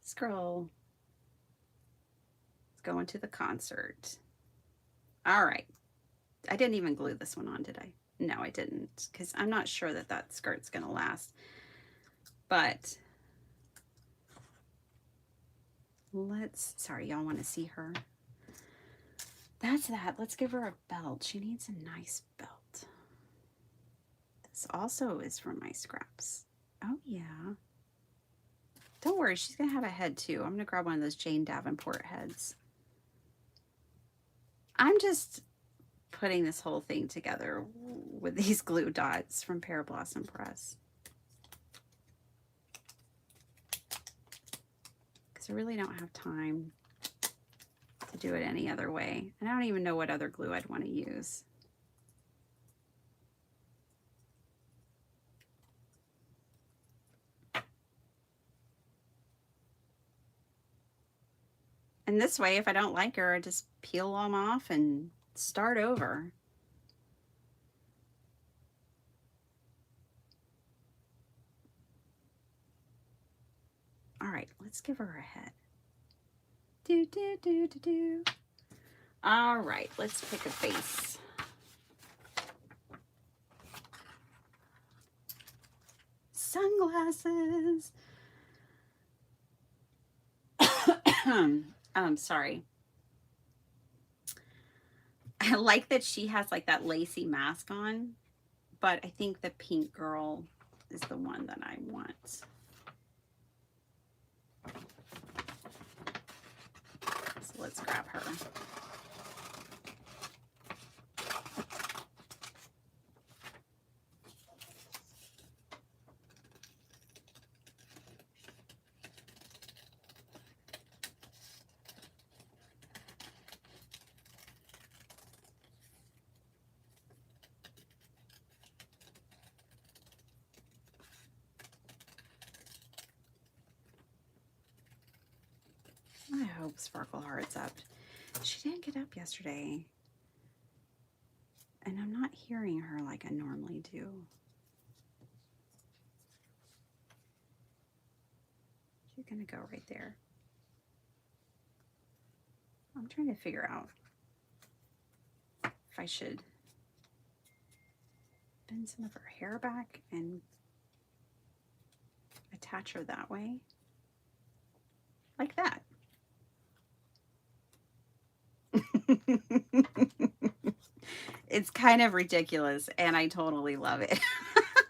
Scroll. Let's go into the concert. All right. I didn't even glue this one on, did I? No, I didn't, because I'm not sure that that skirt's going to last. But let's, sorry, y'all want to see her. That's that. Let's give her a belt. She needs a nice belt. This also is from my scraps. Oh, yeah. Don't worry, she's going to have a head too. I'm going to grab one of those Jane Davenport heads. I'm just putting this whole thing together with these glue dots from Pear Blossom Press. Because I really don't have time to do it any other way. And I don't even know what other glue I'd want to use. And this way, if I don't like her, I just peel them off and start over. All right, let's give her a head. Do, do, do, do, do. All right, let's pick a face. Sunglasses. Sorry. I like that she has like that lacy mask on, but I think the pink girl is the one that I want. So let's grab her. I hope Sparkle Heart's up. She didn't get up yesterday. And I'm not hearing her like I normally do. She's gonna go right there. I'm trying to figure out if I should bend some of her hair back and attach her that way. Like that. It's kind of ridiculous, and I totally love it.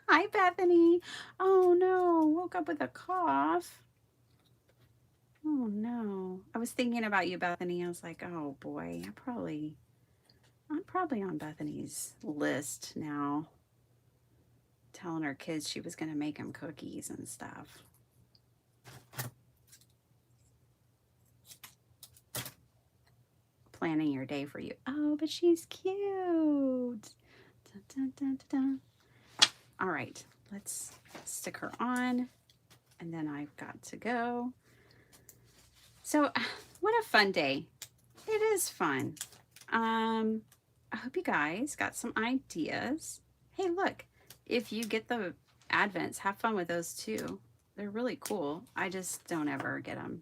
Hi, Bethany. Oh no, woke up with a cough. Oh no. I was thinking about you, Bethany. I was like, oh boy, I'm probably on Bethany's list now. Telling her kids she was gonna make them cookies and stuff. planning your day for you. Oh, but she's cute. Dun, dun, dun, dun, dun. All right, let's stick her on, and then I've got to go. So what a fun day. It is fun. I hope you guys got some ideas. Hey, look, if you get the Advents, have fun with those too. They're really cool. I just don't ever get them.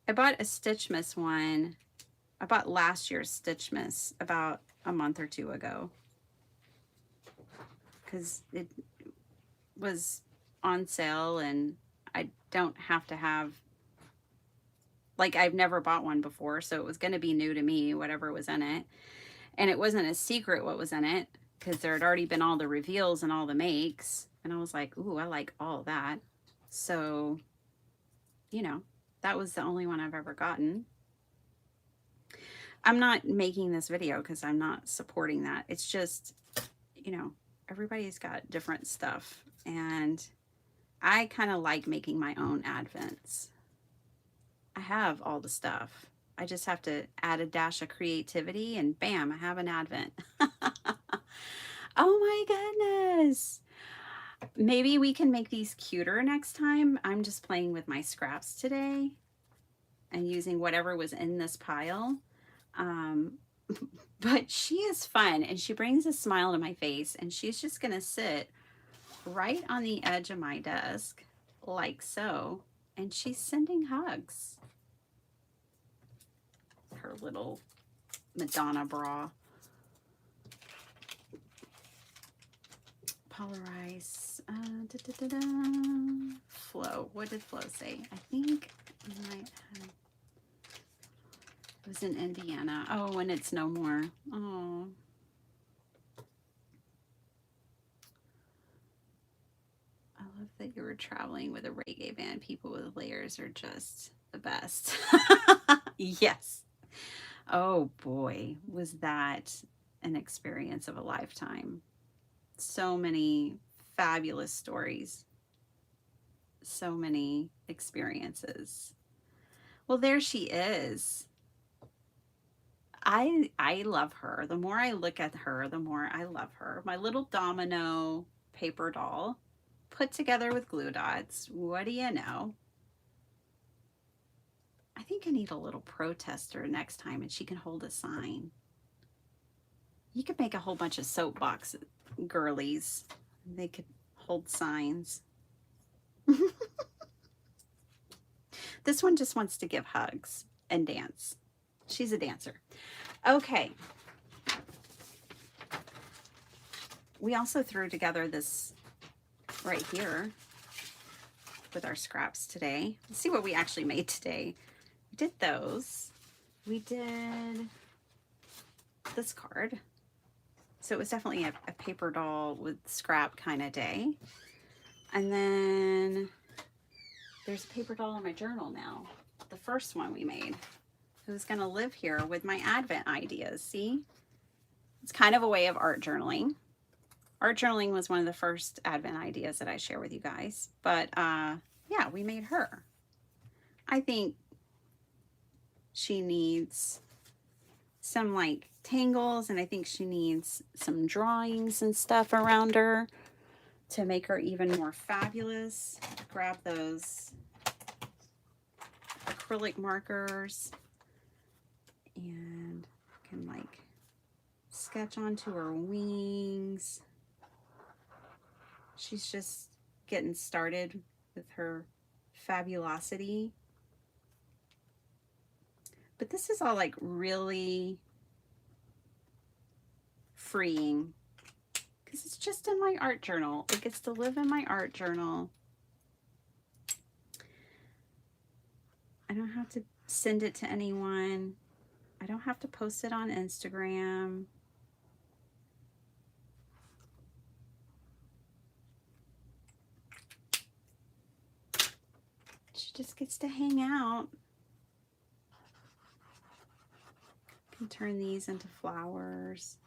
I bought a Stitchmas one. I bought last year's Stitchmas about a month or two ago because it was on sale and I don't have to have, like, I've never bought one before, so it was going to be new to me, whatever was in it. And it wasn't a secret what was in it because there had already been all the reveals and all the makes. And I was like, ooh, I like all that. So, you know, that was the only one I've ever gotten. I'm not making this video because I'm not supporting that. It's just, you know, everybody's got different stuff. And I kind of like making my own Advents. I have all the stuff. I just have to add a dash of creativity and bam, I have an Advent. Oh my goodness. Maybe we can make these cuter next time. I'm just playing with my scraps today and using whatever was in this pile. But she is fun and she brings a smile to my face, and she's just gonna sit right on the edge of my desk like so, and she's sending hugs. Her little Madonna bra. Polarize. Flo. What did Flo say? I think I might have. It was in Indiana. Oh, and it's no more. Oh. I love that you were traveling with a reggae band. People with layers are just the best. Yes. Oh boy, was that an experience of a lifetime. So many fabulous stories. So many experiences. Well, there she is. I love her. The more I look at her, the more I love her. My little domino paper doll put together with glue dots. What do you know? I think I need a little protester next time, and she can hold a sign. You could make a whole bunch of soapbox girlies. They could hold signs. This one just wants to give hugs and dance. She's a dancer. Okay. We also threw together this right here with our scraps today. Let's see what we actually made today. We did those. We did this card. So it was definitely a paper doll with scrap kind of day. And then there's a paper doll in my journal now. The first one we made. Who's going to live here with my Advent ideas. See? It's kind of a way of art journaling. Art journaling was one of the first Advent ideas that I share with you guys. But yeah, we made her. I think she needs some like tangles, and I think she needs some drawings and stuff around her to make her even more fabulous. Grab those acrylic markers and can like sketch onto her wings. She's just getting started with her fabulosity. But this is all like really freeing because it's just in my art journal. It gets to live in my art journal. I don't have to send it to anyone. I don't have to post it on Instagram. She just gets to hang out. Can turn these into flowers.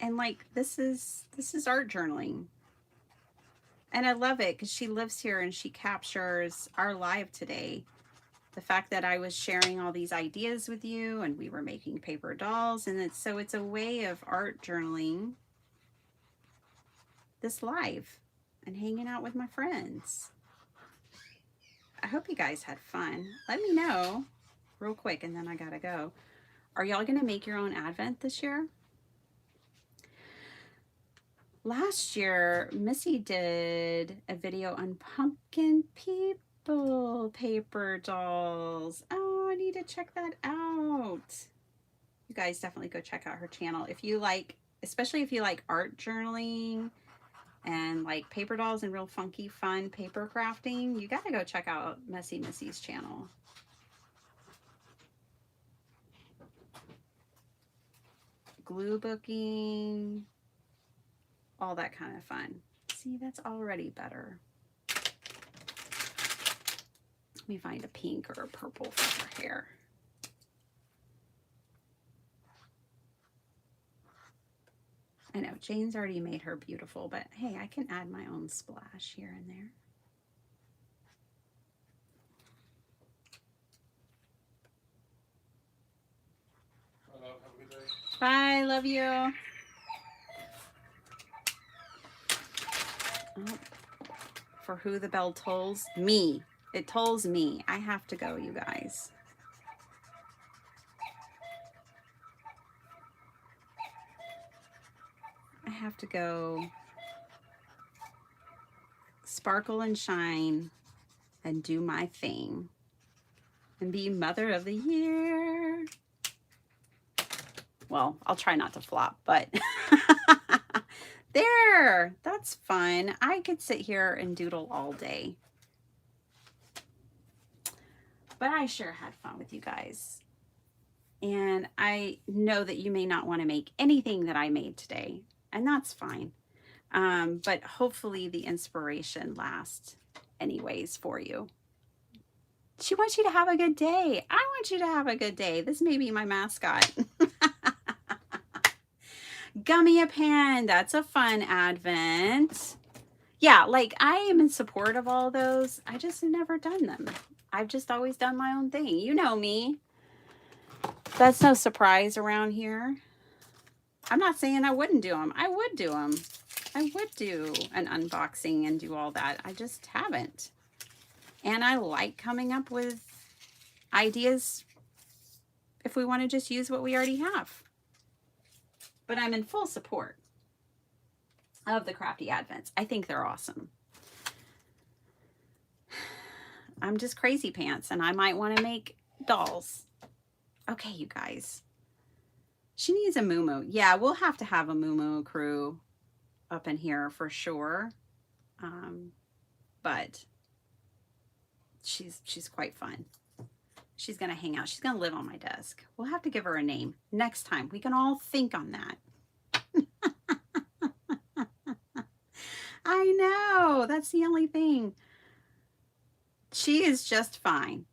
And like this is art journaling. And I love it because she lives here and she captures our live today. the fact that I was sharing all these ideas with you and we were making paper dolls, and it's a way of art journaling this live and hanging out with my friends. I hope you guys had fun. Let me know real quick and then I gotta go. Are y'all gonna make your own advent this year? Last year, Missy did a video on pumpkin people paper dolls. Oh, I need to check that out. You guys definitely go check out her channel. If you like, especially if you like art journaling and like paper dolls and real funky, fun paper crafting, you gotta go check out Messy Missy's channel. Glue booking, all that kind of fun. See, that's already better. Let me find a pink or a purple for her hair. I know Jane's already made her beautiful, but hey, I can add my own splash here and there. Hello, have a good day. Bye, love you. Oh, for who the bell tolls? Me. It tolls me. I have to go, you guys. I have to go sparkle and shine and do my thing and be Mother of the Year. Well, I'll try not to flop, but there, that's fun. I could sit here and doodle all day. But I sure had fun with you guys. And I know that you may not want to make anything that I made today, and that's fine. But hopefully the inspiration lasts anyways for you. She wants you to have a good day. I want you to have a good day. This may be my mascot. Gummy a Pan, that's a fun advent. Yeah, like I am in support of all those. I just have never done them. I've just always done my own thing. You know me. That's no surprise around here. I'm not saying I wouldn't do them. I would do them. I would do an unboxing and do all that. I just haven't. And I like coming up with ideas if we want to just use what we already have. But I'm in full support of the Crafty Advents. I think they're awesome. I'm just crazy pants and I might want to make dolls. Okay, you guys. She needs a moo-moo. Yeah, we'll have to have a moo-moo crew up in here for sure. But she's quite fun. She's going to hang out. She's going to live on my desk. We'll have to give her a name next time. We can all think on that. I know. That's the only thing. She is just fine.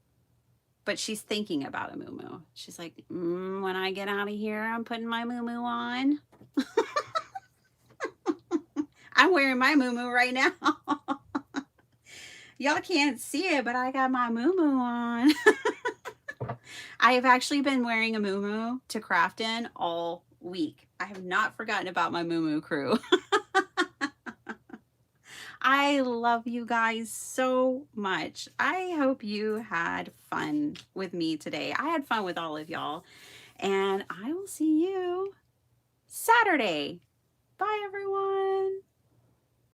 But she's thinking about a moo-moo. She's like, when I get out of here, I'm putting my moo-moo on. I'm wearing my moo-moo right now. Y'all can't see it, but I got my moo-moo on. I have actually been wearing a moo-moo to craft in all week. I have not forgotten about my moo-moo crew. I love you guys so much. I hope you had fun with me today. I had fun with all of y'all. And I will see you Saturday. Bye, everyone.